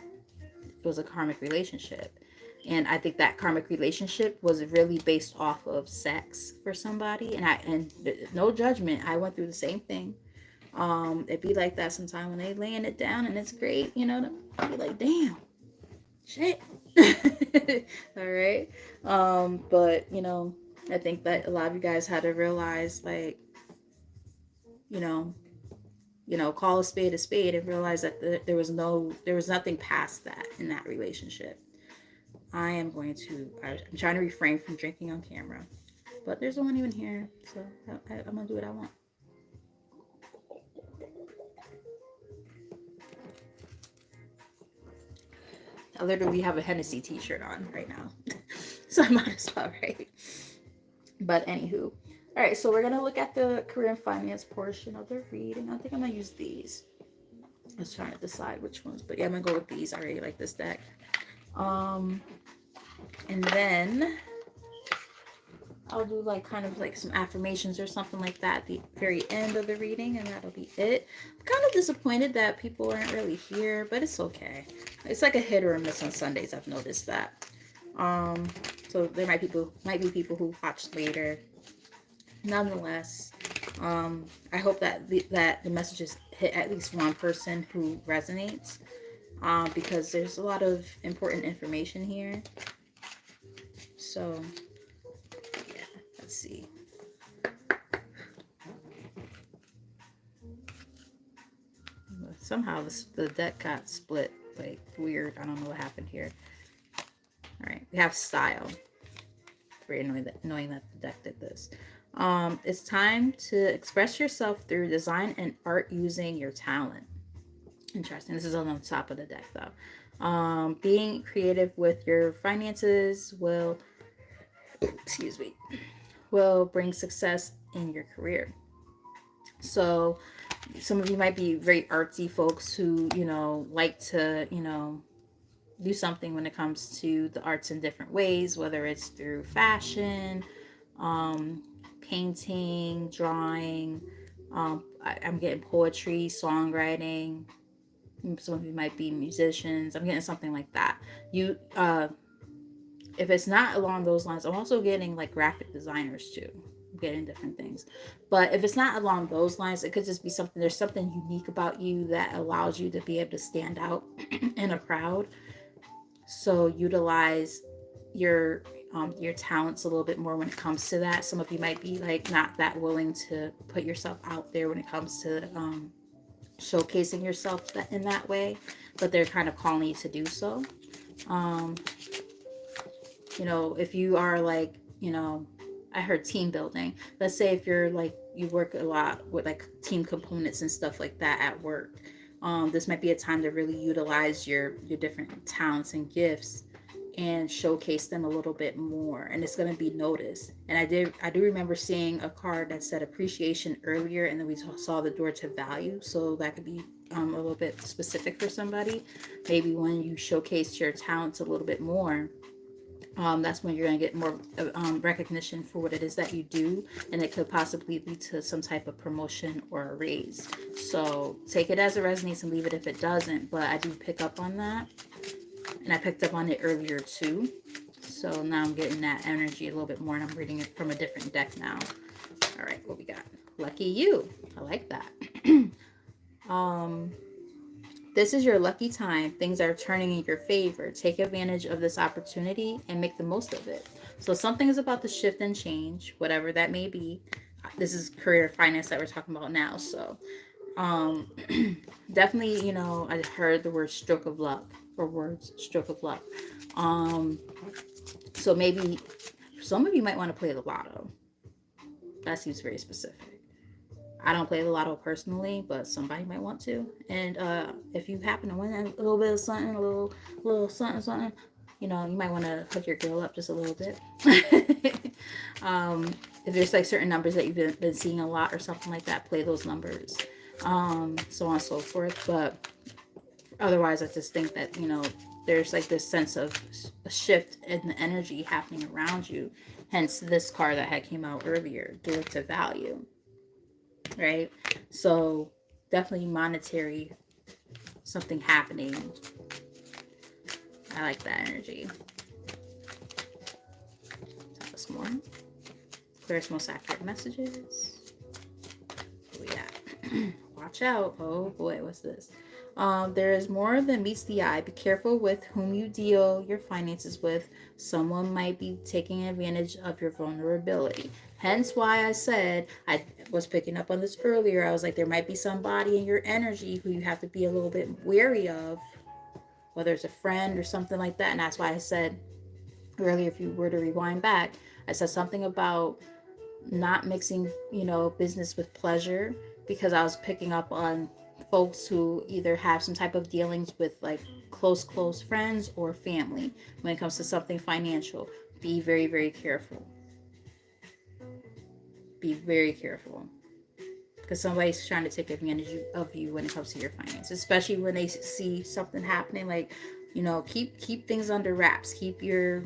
It was a karmic relationship. And I think that karmic relationship was really based off of sex for somebody. And no judgment. I went through the same thing. It'd be like that sometime when they laying it down and it's great, you know, be like, damn, shit. All right. But you know, I think that a lot of you guys had to realize, like, you know, call a spade, and realize that there was nothing past that in that relationship. I'm trying to refrain from drinking on camera, but there's no one even here, so I'm gonna do what I want. I literally have a Hennessy t-shirt on right now. So I might as well, right? But anywho. All right, so we're going to look at the career and finance portion of the reading. I think I'm going to use these. I was trying to decide which ones. But yeah, I'm going to go with these. I already like this deck. And then I'll do like kind of like some affirmations or something like that at the very end of the reading, and that'll be it. I'm kind of disappointed that people aren't really here, but it's okay. It's like a hit or a miss on Sundays. I've noticed that. So there might be people who watch later. Nonetheless, I hope that the messages hit at least one person who resonates, because there's a lot of important information here. So yeah, let's see. Somehow the deck got split, like weird. I don't know what happened here. All right, we have style. Very annoying that the deck did this. It's time to express yourself through design and art using your talent. Interesting. This is on the top of the deck, though. Being creative with your finances excuse me, will bring success in your career. So, some of you might be very artsy folks who, you know, like to, you know, do something when it comes to the arts in different ways, whether it's through fashion, painting, drawing. I'm getting poetry, songwriting. Some of you might be musicians. I'm getting something like that. If it's not along those lines, I'm also getting like graphic designers too. I'm getting different things. But if it's not along those lines, it could just be something. There's something unique about you that allows you to be able to stand out in a crowd. So utilize your talents a little bit more when it comes to that. Some of you might be like not that willing to put yourself out there when it comes to showcasing yourself in that way, but they're kind of calling you to do so. Um, you know, if you are like, you know, I heard team building. Let's say if you're like, you work a lot with like team components and stuff like that at work. This might be a time to really utilize your different talents and gifts and showcase them a little bit more, and it's going to be noticed. And I do remember seeing a card that said appreciation earlier, and then we saw the door to value, so that could be a little bit specific for somebody. Maybe when you showcase your talents a little bit more, that's when you're going to get more recognition for what it is that you do, and it could possibly lead to some type of promotion or a raise. So take it as it resonates and leave it if it doesn't, but I do pick up on that, and I picked up on it earlier too. So now I'm getting that energy a little bit more, and I'm reading it from a different deck now. All right, what we got? Lucky you. I like that. um, this is your lucky time. Things are turning in your favor. Take advantage of this opportunity and make the most of it. So something is about to shift and change, whatever that may be. This is career finance that we're talking about now. So um definitely, I heard the word stroke of luck, or words stroke of luck. um so maybe some of you might want to play the lotto. That seems very specific. I don't play the lotto personally, but somebody might want to. And if you happen to win a little bit of something, a little something, something, you might want to hook your girl up just a little bit. If there's like certain numbers that you've been seeing a lot or something like that, play those numbers. So on and so forth. But otherwise, I just think that, there's like this sense of a shift in the energy happening around you. Hence this card that had came out earlier, door to value. Right? So definitely monetary, something happening. I like that energy. Tell us more. Clearest, most accurate messages. What we got? Watch out. Oh boy, what's this? There is more than meets the eye. Be careful with whom you deal your finances with. Someone might be taking advantage of your vulnerability. Hence why I said, I was picking up on this earlier. I was like, there might be somebody in your energy who you have to be a little bit wary of, whether it's a friend or something like that. And that's why I said earlier, if you were to rewind back, I said something about not mixing, business with pleasure, because I was picking up on folks who either have some type of dealings with like close friends or family when it comes to something financial. Be very, very careful. Be very careful, because somebody's trying to take advantage of you when it comes to your finances, especially when they see something happening. Like, keep things under wraps. Keep your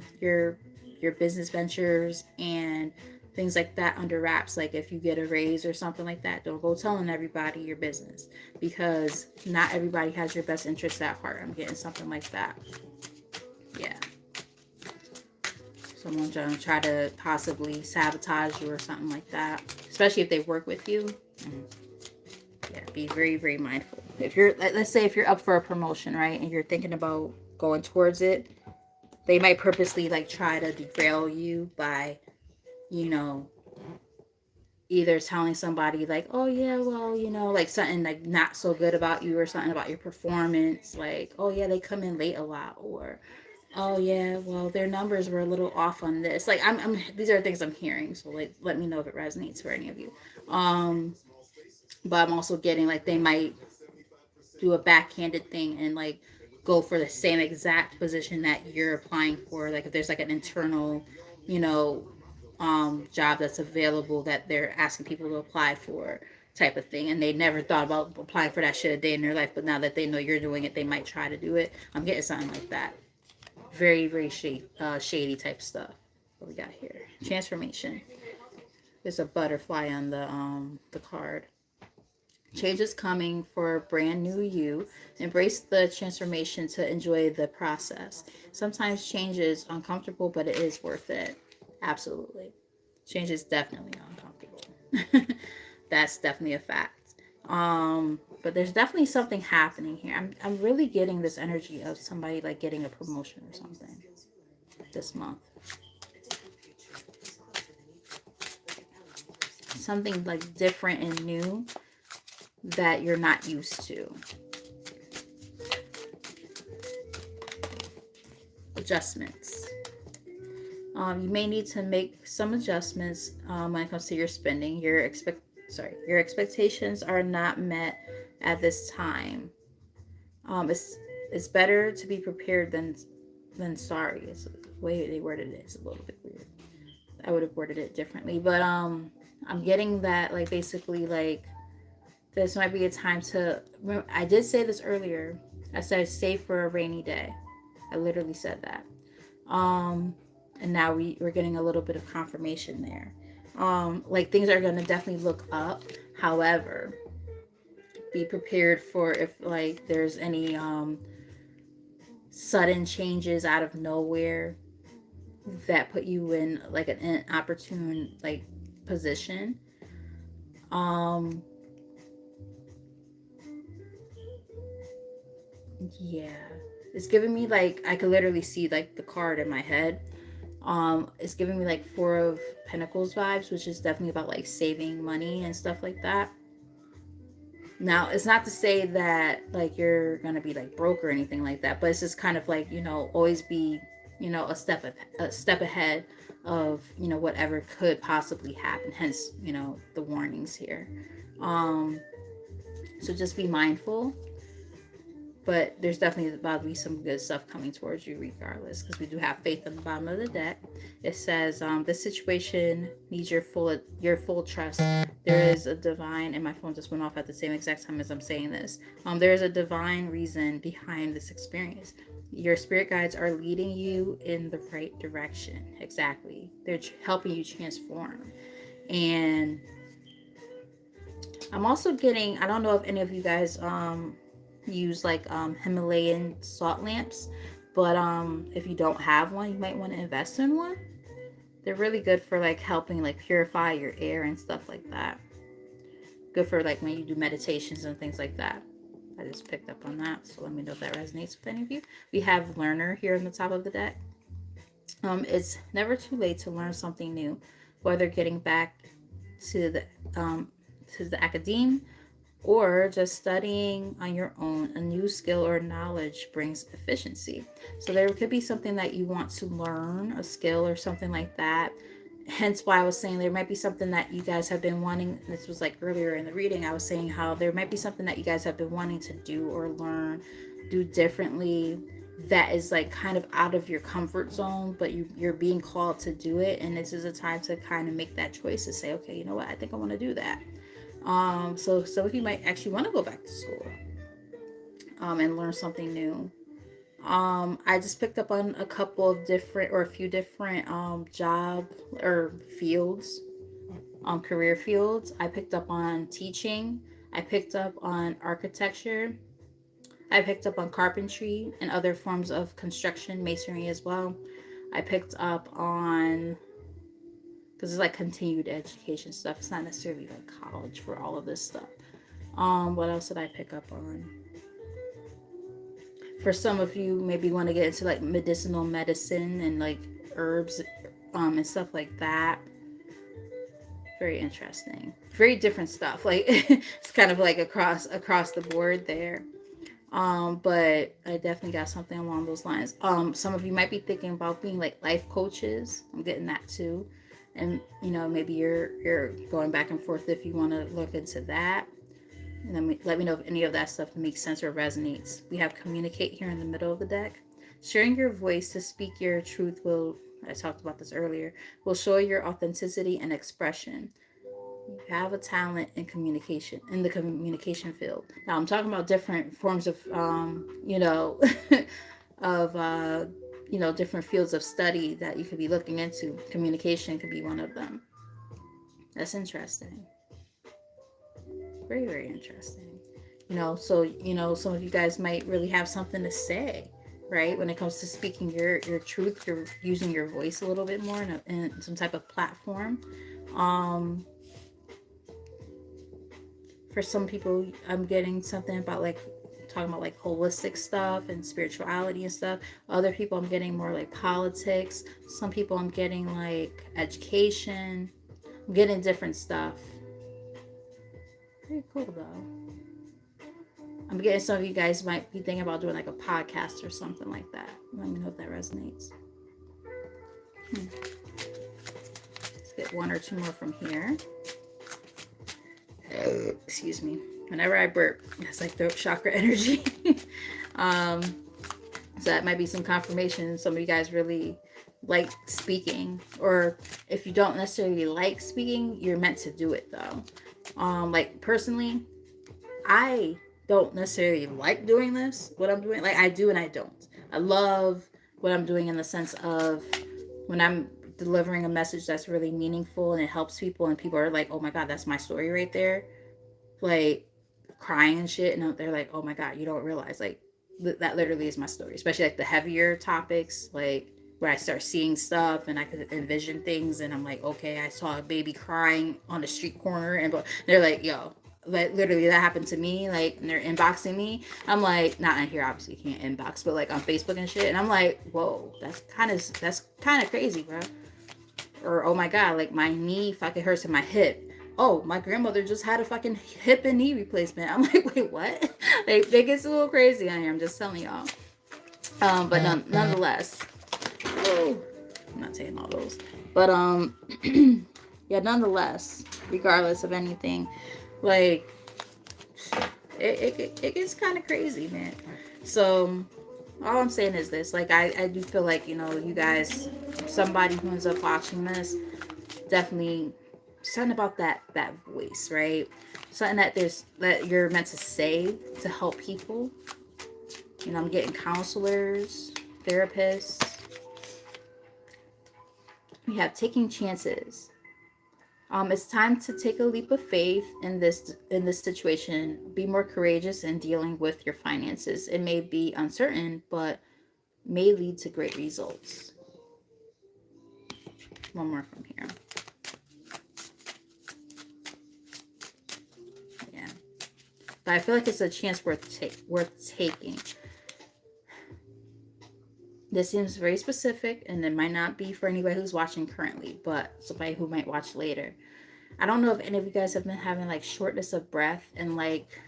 business ventures and things like that under wraps. Like if you get a raise or something like that, don't go telling everybody your business, because not everybody has your best interests at heart. I'm getting something like that. Yeah. Someone's gonna try to possibly sabotage you or something like that, especially if they work with you. Yeah, be very, very mindful. If you're, let's say if you're up for a promotion, right, and you're thinking about going towards it, they might purposely like try to derail you by, you know, either telling somebody like, oh yeah, well, like something like not so good about you, or something about your performance, like, oh yeah, they come in late a lot, or oh yeah, well, their numbers were a little off on this. Like I'm these are things I'm hearing, so like let me know if it resonates for any of you. But I'm also getting like they might do a backhanded thing and like go for the same exact position that you're applying for. Like if there's like an internal, you know, job that's available that they're asking people to apply for, type of thing, and they never thought about applying for that shit a day in their life, but now that they know you're doing it, they might try to do it. I'm getting something like that. Very, very shady type stuff. What we got here? Transformation. There's a butterfly on the card. Change is coming for a brand new you. Embrace the transformation to enjoy the process. Sometimes change is uncomfortable, but it is worth it. Absolutely. Change is definitely uncomfortable. That's definitely a fact. But there's definitely something happening here. I'm really getting this energy of somebody like getting a promotion or something this month. Something like different and new that you're not used to. Adjustments. You may need to make some adjustments when it comes to your spending. Your expectations are not met at this time. It's better to be prepared than sorry. It's the way they worded it. It's a little bit weird. I would have worded it differently, but I'm getting that like basically like this might be a time to. I did say this earlier. I said save for a rainy day. I literally said that. And now we're getting a little bit of confirmation there. Like things are gonna definitely look up. However, be prepared for if like there's any sudden changes out of nowhere that put you in like an inopportune like position. Um, yeah, it's giving me like I could literally see like the card in my head. It's giving me like Four of Pentacles vibes, which is definitely about like saving money and stuff like that. Now, it's not to say that like you're gonna be like broke or anything like that, but it's just kind of like, always be, a step ahead of, whatever could possibly happen. Hence, the warnings here. Um, so just be mindful, but there's definitely about to be some good stuff coming towards you regardless, because we do have faith on the bottom of the deck. It says this situation needs your full trust. There is a divine, and my phone just went off at the same exact time as I'm saying this. There is a divine reason behind this experience. Your spirit guides are leading you in the right direction. Exactly, they're helping you transform. And I'm also getting, I don't know if any of you guys use like Himalayan salt lamps, but if you don't have one, you might want to invest in one. They're really good for like helping like purify your air and stuff like that. Good for like when you do meditations and things like that. I just picked up on that, so let me know if that resonates with any of you. We have learner here on the top of the deck. It's never too late to learn something new, whether getting back to the um, academe or just studying on your own. A new skill or knowledge brings efficiency. So there could be something that you want to learn, a skill or something like that. Hence why I was saying there might be something that you guys have been wanting. This was like earlier in the reading, I was saying how there might be something that you guys have been wanting to do or learn, do differently, that is like kind of out of your comfort zone, but you're being called to do it. And this is a time to kind of make that choice to say, okay, you know what, I think I want to do that. So some of you might actually want to go back to school and learn something new. I just picked up on a couple of different or a few different job or fields, career fields. I picked up on teaching. I picked up on architecture. I picked up on carpentry and other forms of construction, masonry as well. I picked up on, because it's like continued education stuff. It's not necessarily like college for all of this stuff. What else did I pick up on? For some of you, maybe want to get into like medicinal medicine and like herbs, and stuff like that. Very interesting. Very different stuff. Like it's kind of like across the board there. But I definitely got something along those lines. Some of you might be thinking about being like life coaches. I'm getting that too. And maybe you're going back and forth if you want to look into that. And then let me know if any of that stuff makes sense or resonates. We have communicate here in the middle of the deck. Sharing your voice to speak your truth will, I talked about this earlier, will show your authenticity and expression. You have a talent in communication, in the communication field. Now I'm talking about different forms of, of, different fields of study that you could be looking into. Communication could be one of them. That's interesting. Very, very interesting. So some of you guys might really have something to say, right? When it comes to speaking your truth, you're using your voice a little bit more in some type of platform. For some people, I'm getting something about like talking about like holistic stuff and spirituality and stuff. Other people, I'm getting more like politics. Some people, I'm getting like education. I'm getting different stuff. Pretty cool though. I'm getting some of you guys might be thinking about doing like a podcast or something like that. Let me know if that resonates. Let's get one or two more from here. Excuse me. Whenever I burp, it's like throat chakra energy. So that might be some confirmation. Some of you guys really like speaking, or if you don't necessarily like speaking, you're meant to do it though. Like personally, I don't necessarily like doing this, what I'm doing. Like I do and I don't. I love what I'm doing in the sense of when I'm delivering a message that's really meaningful and it helps people and people are like, oh my God, that's my story right there. Like crying and shit. And they're like, oh my God, you don't realize like that literally is my story. Especially like the heavier topics. Like where I start seeing stuff and I could envision things, and I'm like, okay, I saw a baby crying on the street corner, and they're like, yo, like literally that happened to me. Like, and they're inboxing me. I'm like, not in here, obviously you can't inbox, but like on Facebook and shit, and I'm like, whoa, that's kind of crazy, bro. Or oh my god, like my knee fucking hurts in my hip. Oh, my grandmother just had a fucking hip and knee replacement. I'm like, wait, what? They get a little crazy on here. I'm just telling y'all. But nonetheless, oh, I'm not taking all those. But yeah, nonetheless, regardless of anything, like it gets kind of crazy, man. So all I'm saying is this: like I do feel like you guys, somebody who ends up watching this, definitely something about that voice, right? Something that you're meant to say to help people. I'm getting counselors, therapists. We have taking chances. It's time to take a leap of faith in this situation. Be more courageous in dealing with your finances. It may be uncertain, but may lead to great results. One more from here. Yeah, but I feel like it's a chance worth taking. This seems very specific, and it might not be for anybody who's watching currently, but somebody who might watch later. I don't know if any of you guys have been having like shortness of breath and like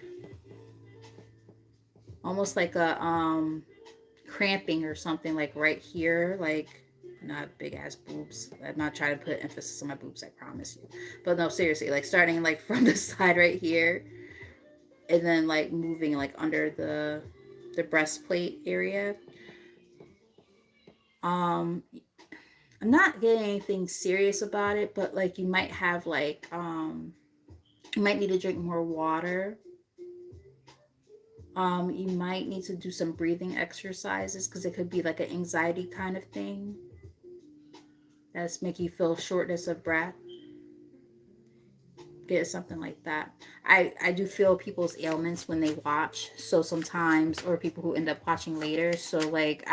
almost like a cramping or something like right here, like not big ass boobs. I'm not trying to put emphasis on my boobs, I promise you. But no, seriously, like starting like from the side right here and then like moving like under the breastplate area. Um I'm not getting anything serious about it, but like you might have like you might need to drink more water. You might need to do some breathing exercises because it could be like an anxiety kind of thing that's make you feel shortness of breath. Get something like that. I do feel people's ailments when they watch. So sometimes, or people who end up watching later. So like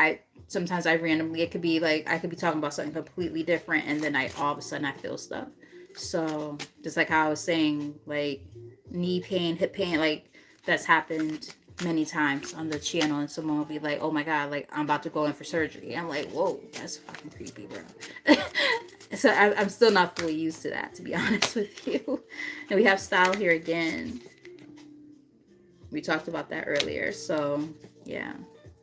sometimes I randomly, it could be like I could be talking about something completely different, and then I all of a sudden I feel stuff. So just like how I was saying, like knee pain, hip pain, like that's happened many times on the channel, and someone will be like, "Oh my god, like I'm about to go in for surgery." I'm like, "Whoa, that's fucking creepy, bro." So I'm still not fully used to that, to be honest with you. And we have style here again. We talked about that earlier. So yeah,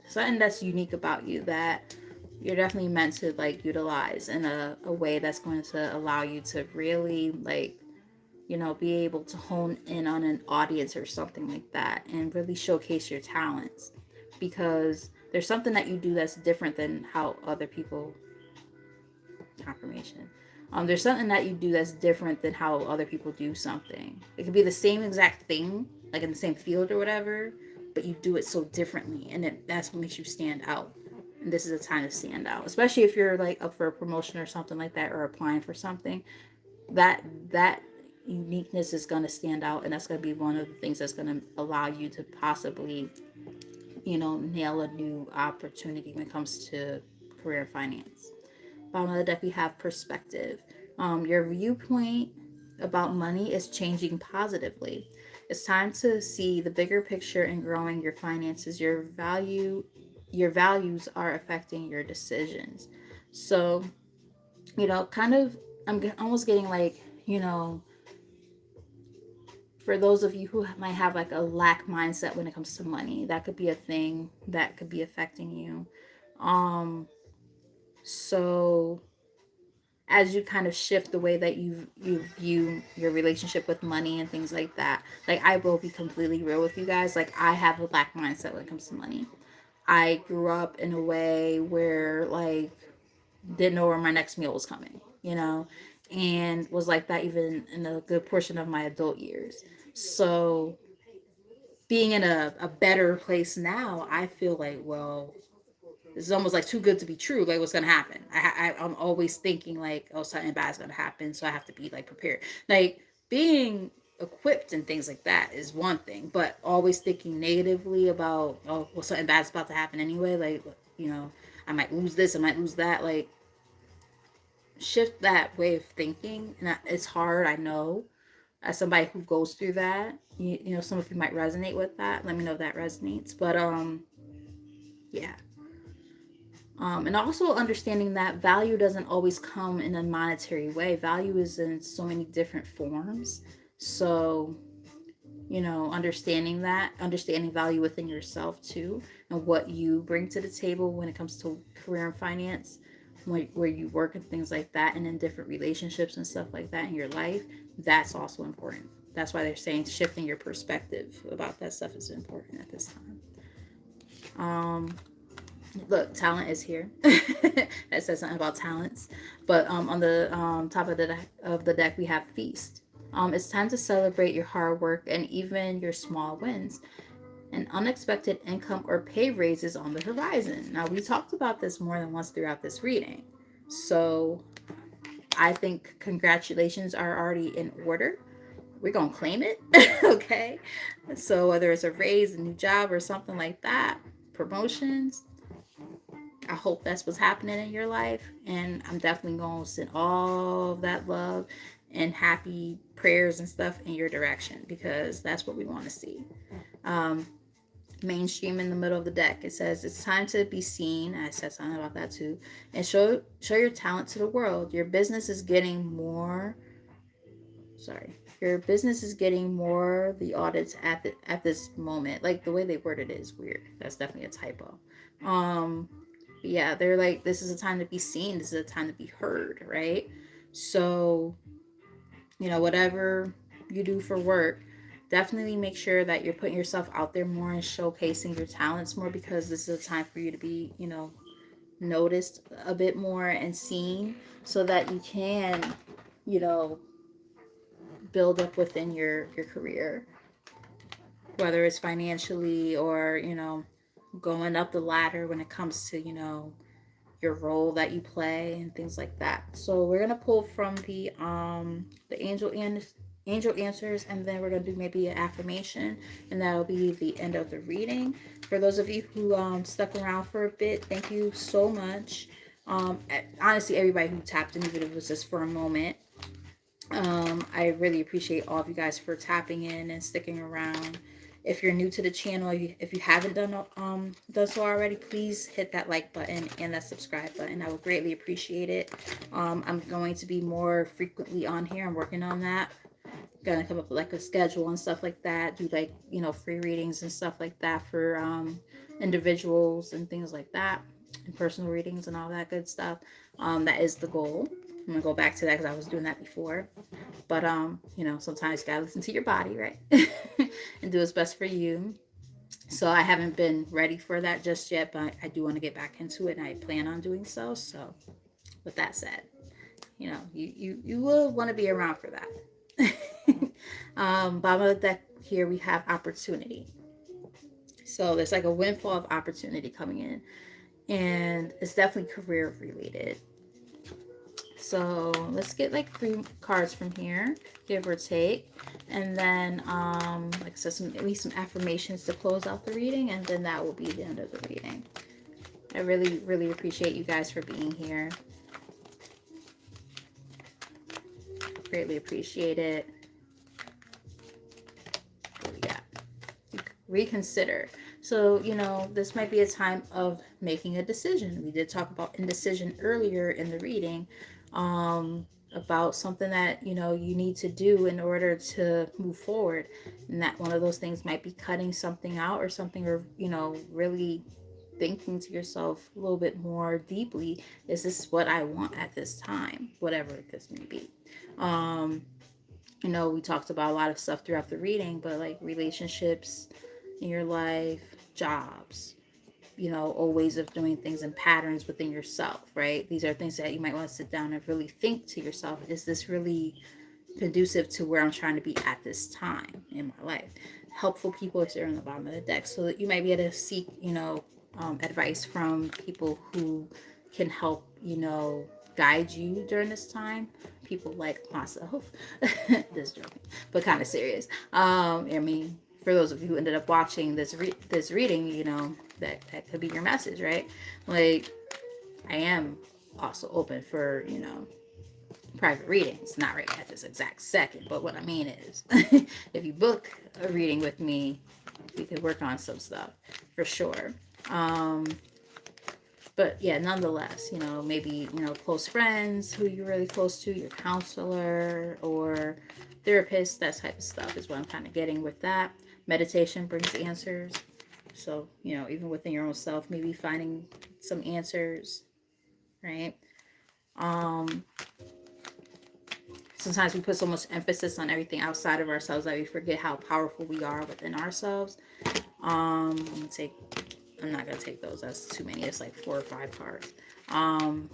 something that's unique about you that you're definitely meant to like utilize in a way that's going to allow you to really like be able to hone in on an audience or something like that and really showcase your talents, because there's something that you do that's different than how other people confirmation. There's something that you do that's different than how other people do something. It could be the same exact thing, like in the same field or whatever, but you do it so differently, and that's what makes you stand out. And this is a time to stand out, especially if you're like up for a promotion or something like that, or applying for something. That uniqueness is going to stand out, and that's going to be one of the things that's going to allow you to possibly, nail a new opportunity when it comes to career and finance. Bottom of the deck, we have perspective. Your viewpoint about money is changing positively. It's time to see the bigger picture and growing your finances. Your values are affecting your decisions. So, kind of, almost getting like, for those of you who might have like a lack mindset when it comes to money, that could be a thing that could be affecting you. Um, so as you kind of shift the way that you view your relationship with money and things like that. Like I will be completely real with you guys. Like I have a lack mindset when it comes to money. I grew up in a way where like didn't know where my next meal was coming, and was like that even in a good portion of my adult years. So being in a better place now, I feel like, well, this is almost like too good to be true. Like, what's gonna happen? I'm always thinking like, oh, something bad's gonna happen, so I have to be like prepared. Like being equipped and things like that is one thing, but always thinking negatively about, oh, well, something bad's about to happen anyway. Like, you know, I might lose this, I might lose that. Like, shift that way of thinking. And it's hard, I know, as somebody who goes through that. You know, some of you might resonate with that. Let me know if that resonates. But yeah. And also understanding that value doesn't always come in a monetary way. Value is in so many different forms. So, you know, understanding value within yourself too, and what you bring to the table when it comes to career and finance, where you work and things like that, and in different relationships and stuff like that in your life, that's also important. That's why they're saying shifting your perspective about that stuff is important at this time. Um, Look, talent is here. That says something about talents. But on the top of the deck, we have feast. It's time to celebrate your hard work and even your small wins. An unexpected income or pay raise is on the horizon. Now, we talked about this more than once throughout this reading. So I think congratulations are already in order. We're going to claim it. Okay. So whether it's a raise, a new job, or something like that, promotions, I hope that's what's happening in your life. And I'm definitely going to send all of that love and happy prayers and stuff in your direction, because that's what we want to see. Um, Mainstream in the middle of the deck. It says it's time to be seen. I said something about that too. And show your talent to the world. Your business is getting more. Sorry, your business is getting more the audits at this moment. Like, the way they worded it is weird. That's definitely a typo. Um, yeah, they're like, this is a time to be seen. This is a time to be heard, right? So, you know, whatever you do for work, definitely make sure that you're putting yourself out there more and showcasing your talents more, because this is a time for you to be, you know, noticed a bit more and seen, so that you can, you know, build up within your career, whether it's financially or, you know, going up the ladder when it comes to, you know, your role that you play and things like that. So we're gonna pull from the angel answers, and then we're gonna do maybe an affirmation, and that'll be the end of the reading. For those of you who stuck around for a bit, thank you so much. Honestly, everybody who tapped in, even if it was just for a moment, I really appreciate all of you guys for tapping in and sticking around. If you're new to the channel, if you haven't done so already, please hit that like button and that subscribe button. I would greatly appreciate it. I'm going to be more frequently on here. I'm working on that. Gonna come up with like a schedule and stuff like that. Do, like, you know, free readings and stuff like that for individuals and things like that, and personal readings and all that good stuff. That is the goal. I'm gonna go back to that because I was doing that before. But you know, sometimes you gotta listen to your body, right? And do what's best for you. So I haven't been ready for that just yet, but I do want to get back into it, and I plan on doing so. So with that said, you know, you will want to be around for that. Bottom of the deck here we have opportunity. So there's like a windfall of opportunity coming in, and it's definitely career related. So let's get like 3 cards from here, give or take. And then, like I said, maybe some affirmations to close out the reading, and then that will be the end of the reading. I really, really appreciate you guys for being here. Greatly appreciate it. What we got? Reconsider. So, you know, this might be a time of making a decision. We did talk about indecision earlier in the reading. About something that, you know, you need to do in order to move forward, and that one of those things might be cutting something out or something, or, you know, really thinking to yourself a little bit more deeply, is this what I want at this time, whatever this may be. You know, we talked about a lot of stuff throughout the reading, but like relationships in your life, jobs, you know, old ways of doing things and patterns within yourself, right? These are things that you might want to sit down and really think to yourself. Is this really conducive to where I'm trying to be at this time in my life? Helpful people are there on the bottom of the deck, so that you might be able to seek, you know, advice from people who can help, you know, guide you during this time. People like myself. Just joking, but kind of serious. I mean, for those of you who ended up watching this reading, you know, that could be your message, right? Like, I am also open for, private readings. Not right at this exact second, but what I mean is, if you book a reading with me, we could work on some stuff for sure. Um, but yeah, nonetheless, maybe, close friends who you're really close to, your counselor or therapist, that type of stuff is what I'm kind of getting with that. Meditation brings answers. So, even within your own self, maybe finding some answers, right? Um, Sometimes we put so much emphasis on everything outside of ourselves that we forget how powerful we are within ourselves. Take I'm not gonna take those. That's too many. It's like 4 or 5 cards. Um,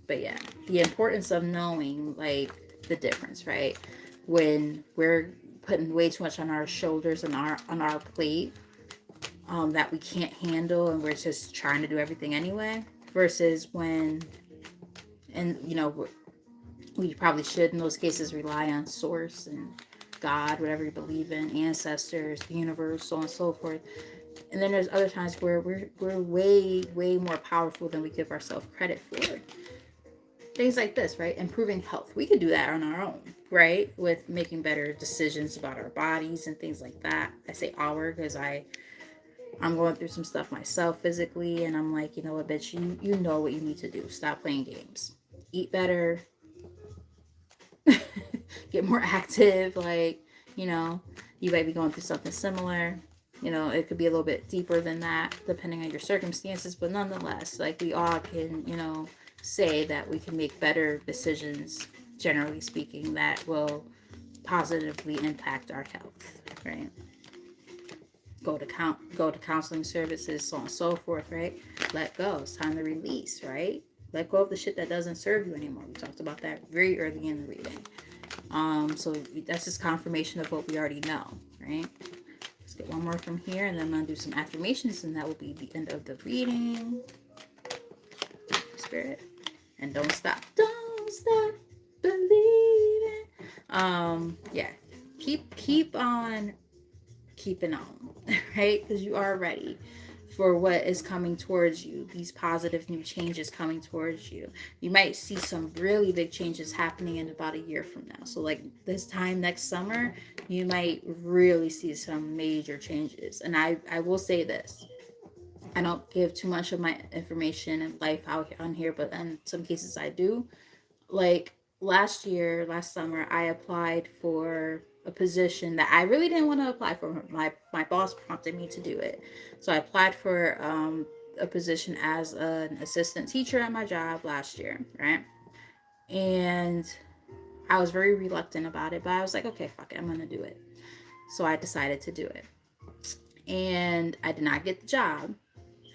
but yeah, the importance of knowing like the difference, right? When we're putting way too much on our shoulders and on our plate, that we can't handle, and we're just trying to do everything anyway. Versus when, and we probably should in those cases rely on source and God, whatever you believe in, ancestors, the universe, so on and so forth. And then there's other times where we're way more powerful than we give ourselves credit for. Things like this, right? Improving health. We could do that on our own, right? With making better decisions about our bodies and things like that. I say our because I'm going through some stuff myself physically, and I'm like, you know what, bitch, you know what you need to do. Stop playing games. Eat better. Get more active. Like, you know, you might be going through something similar. It could be a little bit deeper than that, depending on your circumstances. But nonetheless, like, we all can, say that we can make better decisions, generally speaking, that will positively impact our health, right? Go to counseling services, so on and so forth, right? Let go. It's time to release, right? Let go of the shit that doesn't serve you anymore. We talked about that very early in the reading. So that's just confirmation of what we already know, right? Let's get one more from here, and then I'm going to do some affirmations, and that will be the end of the reading. Spirit. And don't stop. Don't stop believing. Yeah. Keep on keeping on, right? Because you are ready for what is coming towards you, these positive new changes coming towards you. You might see some really big changes happening in about a year from now. So like this time next summer, you might really see some major changes. And I will say this, I don't give too much of my information and life out on here, but in some cases I do. Like last summer, I applied for a position that I really didn't want to apply for. My boss prompted me to do it. So I applied for a position as an assistant teacher at my job last year, right? And I was very reluctant about it, but I was like, okay, fuck it, I'm going to do it. So I decided to do it. And I did not get the job.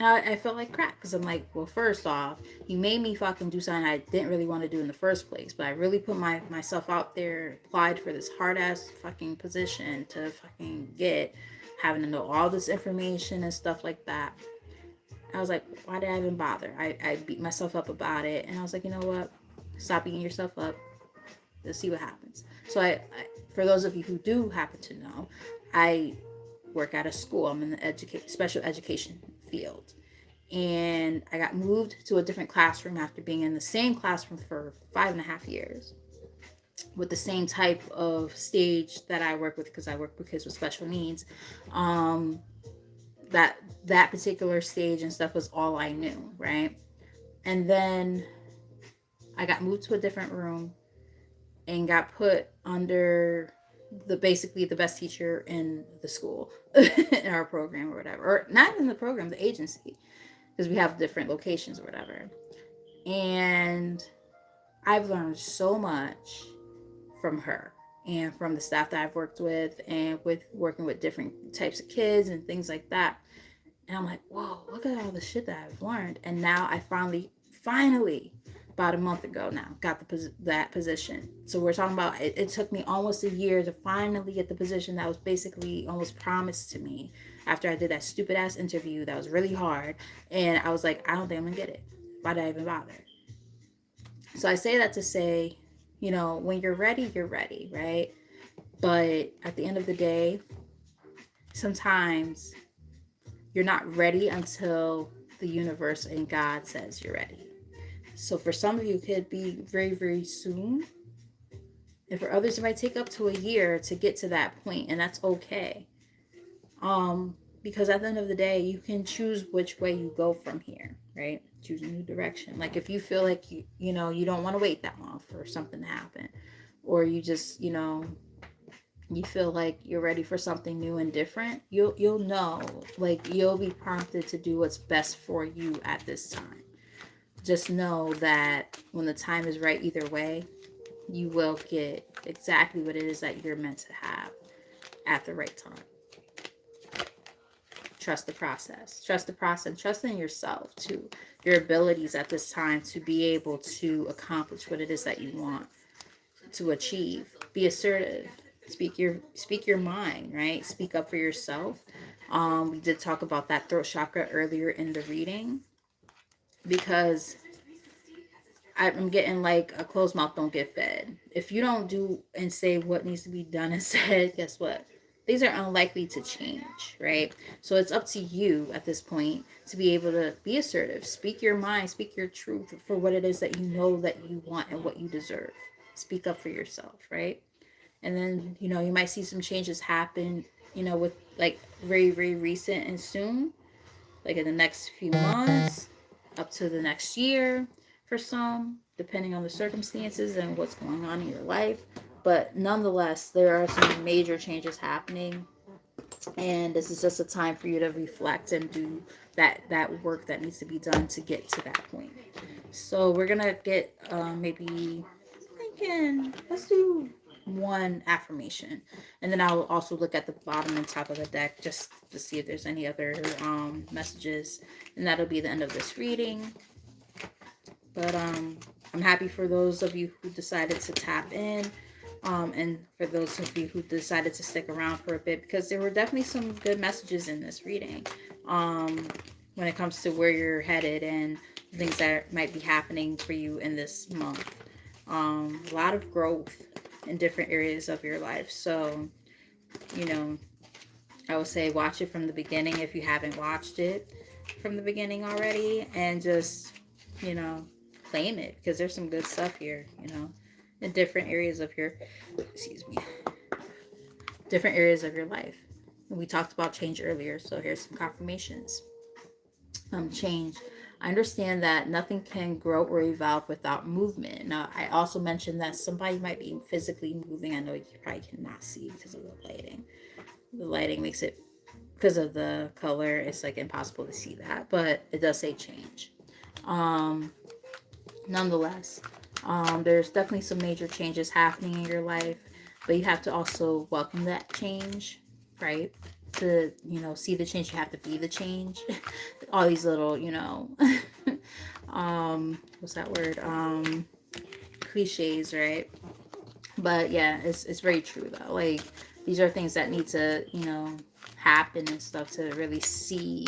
I felt like crap because I'm like, well, first off, you made me fucking do something I didn't really want to do in the first place. But I really put myself out there, applied for this hard ass fucking position to fucking get, having to know all this information and stuff like that. I was like, why did I even bother? I beat myself up about it. And I was like, you know what? Stop beating yourself up. Let's see what happens. So for those of you who do happen to know, I work at a school. I'm in the special education field. And I got moved to a different classroom after being in the same classroom for 5.5 years with the same type of stage that I work with, because I work with kids with special needs. Um, that particular stage and stuff was all I knew, right? And then I got moved to a different room and got put under basically the best teacher in the school in our program or whatever, or not in the program, the agency, because we have different locations or whatever. And I've learned so much from her and from the staff that I've worked with, and with working with different types of kids and things like that. And I'm like, whoa, look at all the shit that I've learned. And now I finally, about a month ago now, got that position. So we're talking about, it took me almost a year to finally get the position that was basically almost promised to me after I did that stupid ass interview that was really hard. And I was like, I don't think I'm gonna get it. Why did I even bother? So I say that to say, when you're ready, right? But at the end of the day, sometimes you're not ready until the universe and God says you're ready. So for some of you, it could be very, very soon. And for others, it might take up to a year to get to that point, and that's okay. Because at the end of the day, you can choose which way you go from here, right? Choose a new direction. Like if you feel like you don't want to wait that long for something to happen, or you just, you feel like you're ready for something new and different, you'll know, like you'll be prompted to do what's best for you at this time. Just know that when the time is right, either way, you will get exactly what it is that you're meant to have at the right time. Trust the process. Trust the process. Trust in yourself too. Your abilities at this time to be able to accomplish what it is that you want to achieve. Be assertive. Speak your mind, right? Speak up for yourself. We did talk about that throat chakra earlier in the reading, because I'm getting like a closed mouth don't get fed. If you don't do and say what needs to be done and said, guess what? These are unlikely to change, right? So it's up to you at this point to be able to be assertive, speak your mind, speak your truth for what it is that you know that you want and what you deserve. Speak up for yourself, right? And then, you might see some changes happen, with like very, very recent and soon, like in the next few months, up to the next year for some, depending on the circumstances and what's going on in your life. But nonetheless, there are some major changes happening, and this is just a time for you to reflect and do that work that needs to be done to get to that point. So we're gonna get maybe thinking, let's do one affirmation, and then I'll also look at the bottom and top of the deck just to see if there's any other messages, and that'll be the end of this reading. But I'm happy for those of you who decided to tap in, and for those of you who decided to stick around for a bit, because there were definitely some good messages in this reading, when it comes to where you're headed and things that might be happening for you in this month. A lot of growth in different areas of your life. So, you know, I would say watch it from the beginning if you haven't watched it from the beginning already, and just, you know, claim it, because there's some good stuff here, in different areas of your, excuse me, different areas of your life. We talked about change earlier, so here's some confirmations. Change. I understand that nothing can grow or evolve without movement. Now, I also mentioned that somebody might be physically moving. I know you probably cannot see because of the lighting. The lighting makes it, because of the color, it's like impossible to see that, but it does say change. Um, Nonetheless, there's definitely some major changes happening in your life, but you have to also welcome that change, right? To, see the change, you have to be the change. All these little, what's that word? Cliches, right? But yeah, it's very true though. Like, these are things that need to, happen and stuff to really see,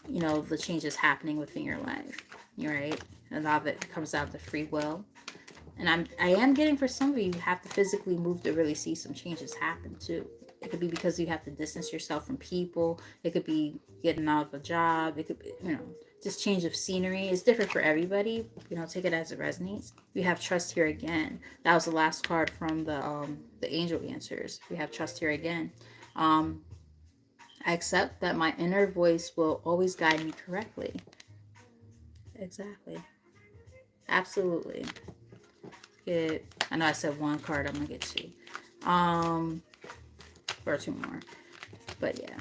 the changes happening within your life. Right? And a lot of it comes down to free will. And I am getting, for some of you have to physically move to really see some changes happen too. It could be because you have to distance yourself from people. It could be getting out of a job. It could be, just change of scenery. It's different for everybody. Take it as it resonates. We have trust here again. That was the last card from the angel answers. We have trust here again. I accept that my inner voice will always guide me correctly. Exactly. Absolutely. I know I said one card. I'm gonna get two. Or two more. But yeah.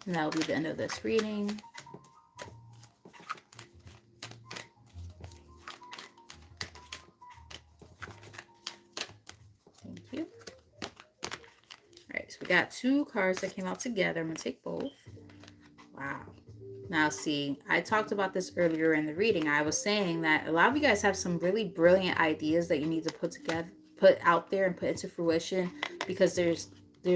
And that will be the end of this reading. Thank you. Alright, so we got two cards that came out together. I'm gonna take both. Wow. Now, see, I talked about this earlier in the reading. I was saying that a lot of you guys have some really brilliant ideas that you need to put out there and put into fruition, because there's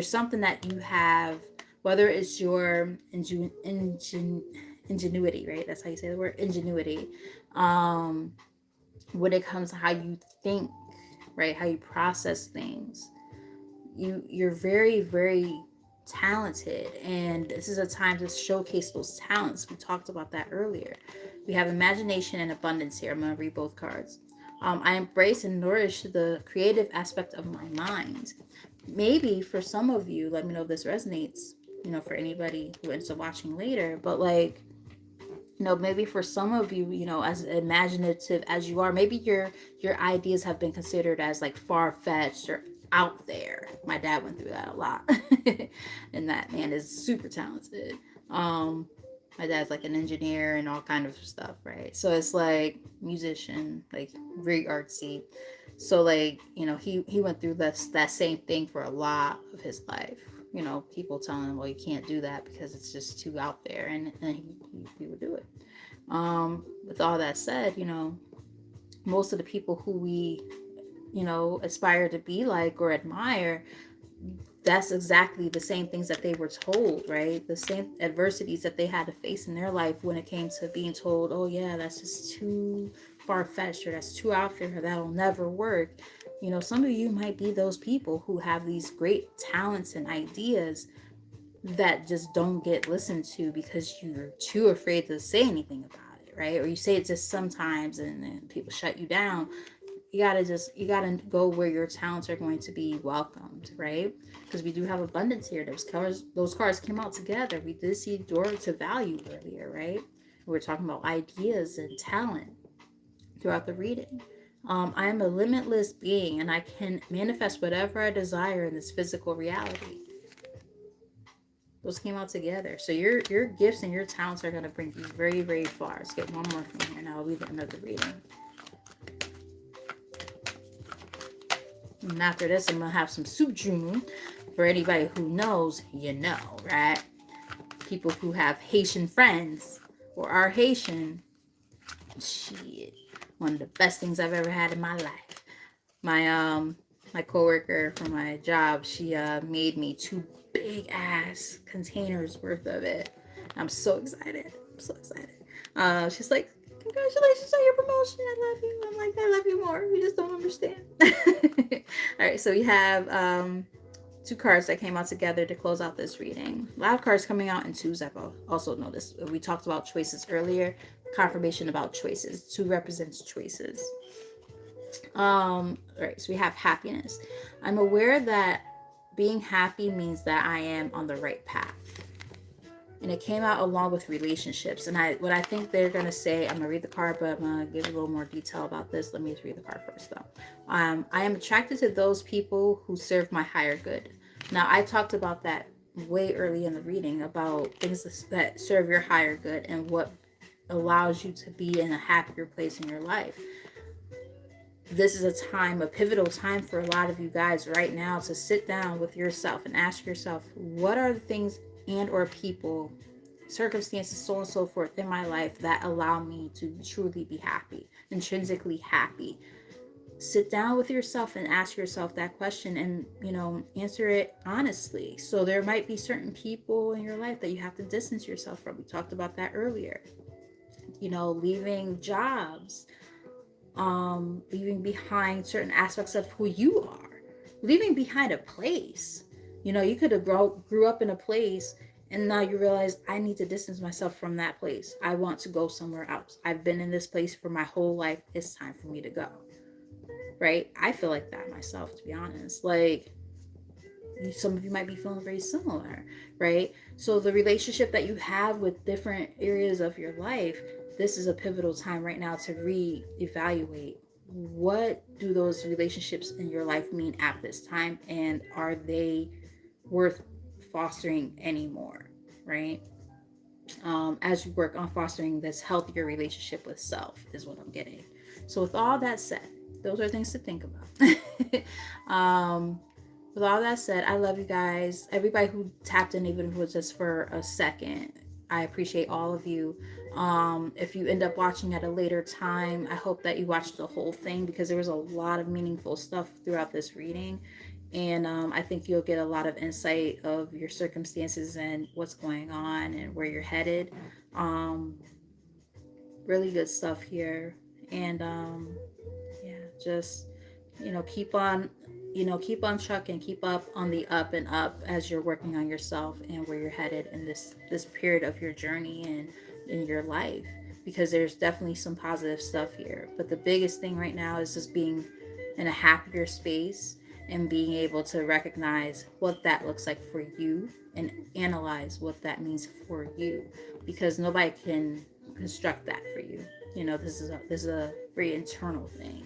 something that you have, whether it's your ingenuity, right? That's how you say the word, ingenuity. When it comes to how you think, right? How you process things. You're very, very talented, and this is a time to showcase those talents. We talked about that earlier. We have imagination and abundance here. I'm going to read both cards. I embrace and nourish the creative aspect of my mind. Maybe for some of you, let me know if this resonates, for anybody who ends up watching later, but like, maybe for some of you, as imaginative as you are, maybe your ideas have been considered as like far-fetched or out there. My dad went through that a lot. And that man is super talented. My dad's like an engineer and all kind of stuff, right? So it's like musician, like very artsy. So like, he went through that same thing for a lot of his life. People telling him, well, you can't do that because it's just too out there, and he would do it. With all that said, most of the people who we, aspire to be like or admire, that's exactly the same things that they were told, right? The same adversities that they had to face in their life when it came to being told, oh yeah, that's just too far-fetched, or that's too out there, or that'll never work. Some of you might be those people who have these great talents and ideas that just don't get listened to because you're too afraid to say anything about it, right? Or you say it just sometimes and then people shut you down. You gotta go where your talents are going to be welcomed, right? Because we do have abundance here. Those cards came out together. We did see door to value earlier, right? We're talking about ideas and talent throughout the reading. I am a limitless being and I can manifest whatever I desire in this physical reality. Those came out together. So your gifts and your talents are going to bring you very, very far. Let's get one more from here. Now I'll leave the end of the reading. And after this, I'm going to have some soup jumu. For anybody who knows, right? People who have Haitian friends or are Haitian, shit. One of the best things I've ever had in my life. My coworker from my job, she made me 2 big ass containers worth of it. I'm so excited. She's like, congratulations on your promotion. I love you. I'm like, I love you more. You just don't understand. All right, so we have 2 cards that came out together to close out this reading. A lot of cards coming out in twos. I've also noticed. We talked about choices earlier. Confirmation about choices. 2 represents choices. All right, so we have happiness. I'm aware that being happy means that I am on the right path. And it came out along with relationships. And what I think they're going to say, I'm going to read the card, but I'm going to give a little more detail about this. Let me just read the card first, though. I am attracted to those people who serve my higher good. Now, I talked about that way early in the reading, about things that serve your higher good and what allows you to be in a happier place in your life. This is a pivotal time for a lot of you guys right now to sit down with yourself and ask yourself, what are the things and or people, circumstances, so on and so forth in my life that allow me to truly be happy, intrinsically happy? Sit down with yourself and ask yourself that question and, answer it honestly. So there might be certain people in your life that you have to distance yourself from. We talked about that earlier. Leaving jobs, leaving behind certain aspects of who you are, leaving behind a place. You could have grew up in a place and now you realize, I need to distance myself from that place. I want to go somewhere else. I've been in this place for my whole life. It's time for me to go. Right? I feel like that myself, to be honest. Like, some of you might be feeling very similar, right? So the relationship that you have with different areas of your life, this is a pivotal time right now to reevaluate. What do those relationships in your life mean at this time, and are they worth fostering anymore, right? As you work on fostering this healthier relationship with self, is what I'm getting. So with all that said, those are things to think about. With all that said, I love you guys. Everybody who tapped in, even if it was just for a second, I appreciate all of you. If you end up watching at a later time, I hope that you watched the whole thing, because there was a lot of meaningful stuff throughout this reading. And I think you'll get a lot of insight of your circumstances and what's going on and where you're headed. Really good stuff here. And yeah, just keep on trucking, keep up on the up and up as you're working on yourself and where you're headed in this period of your journey and in your life, because there's definitely some positive stuff here. But the biggest thing right now is just being in a happier space and being able to recognize what that looks like for you and analyze what that means for you, because nobody can construct that for you. This is a very internal thing.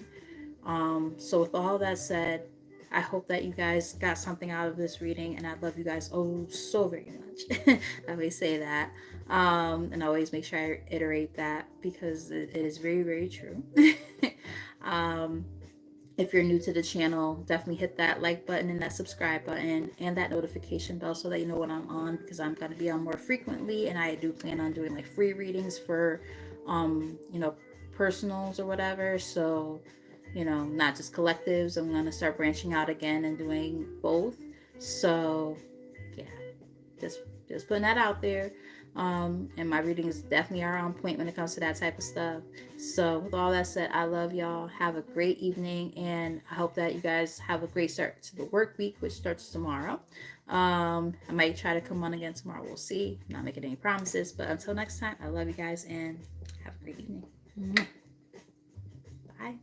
So with all that said, I hope that you guys got something out of this reading, and I love you guys oh so very much. I always say that, and I always make sure I iterate that because it is very, very true. um, if you're new to the channel, definitely hit that like button and that subscribe button and that notification bell so that you know when I'm on, because I'm going to be on more frequently, and I do plan on doing like free readings for personals or whatever. So not just collectives. I'm going to start branching out again and doing both. So yeah, just just putting that out there. And my readings definitely are on point when it comes to that type of stuff. So with all that said, I love y'all. Have a great evening, and I hope that you guys have a great start to the work week, which starts tomorrow. I might try to come on again tomorrow. We'll see. I'm not making any promises, but until next time, I love you guys and have a great evening. Bye.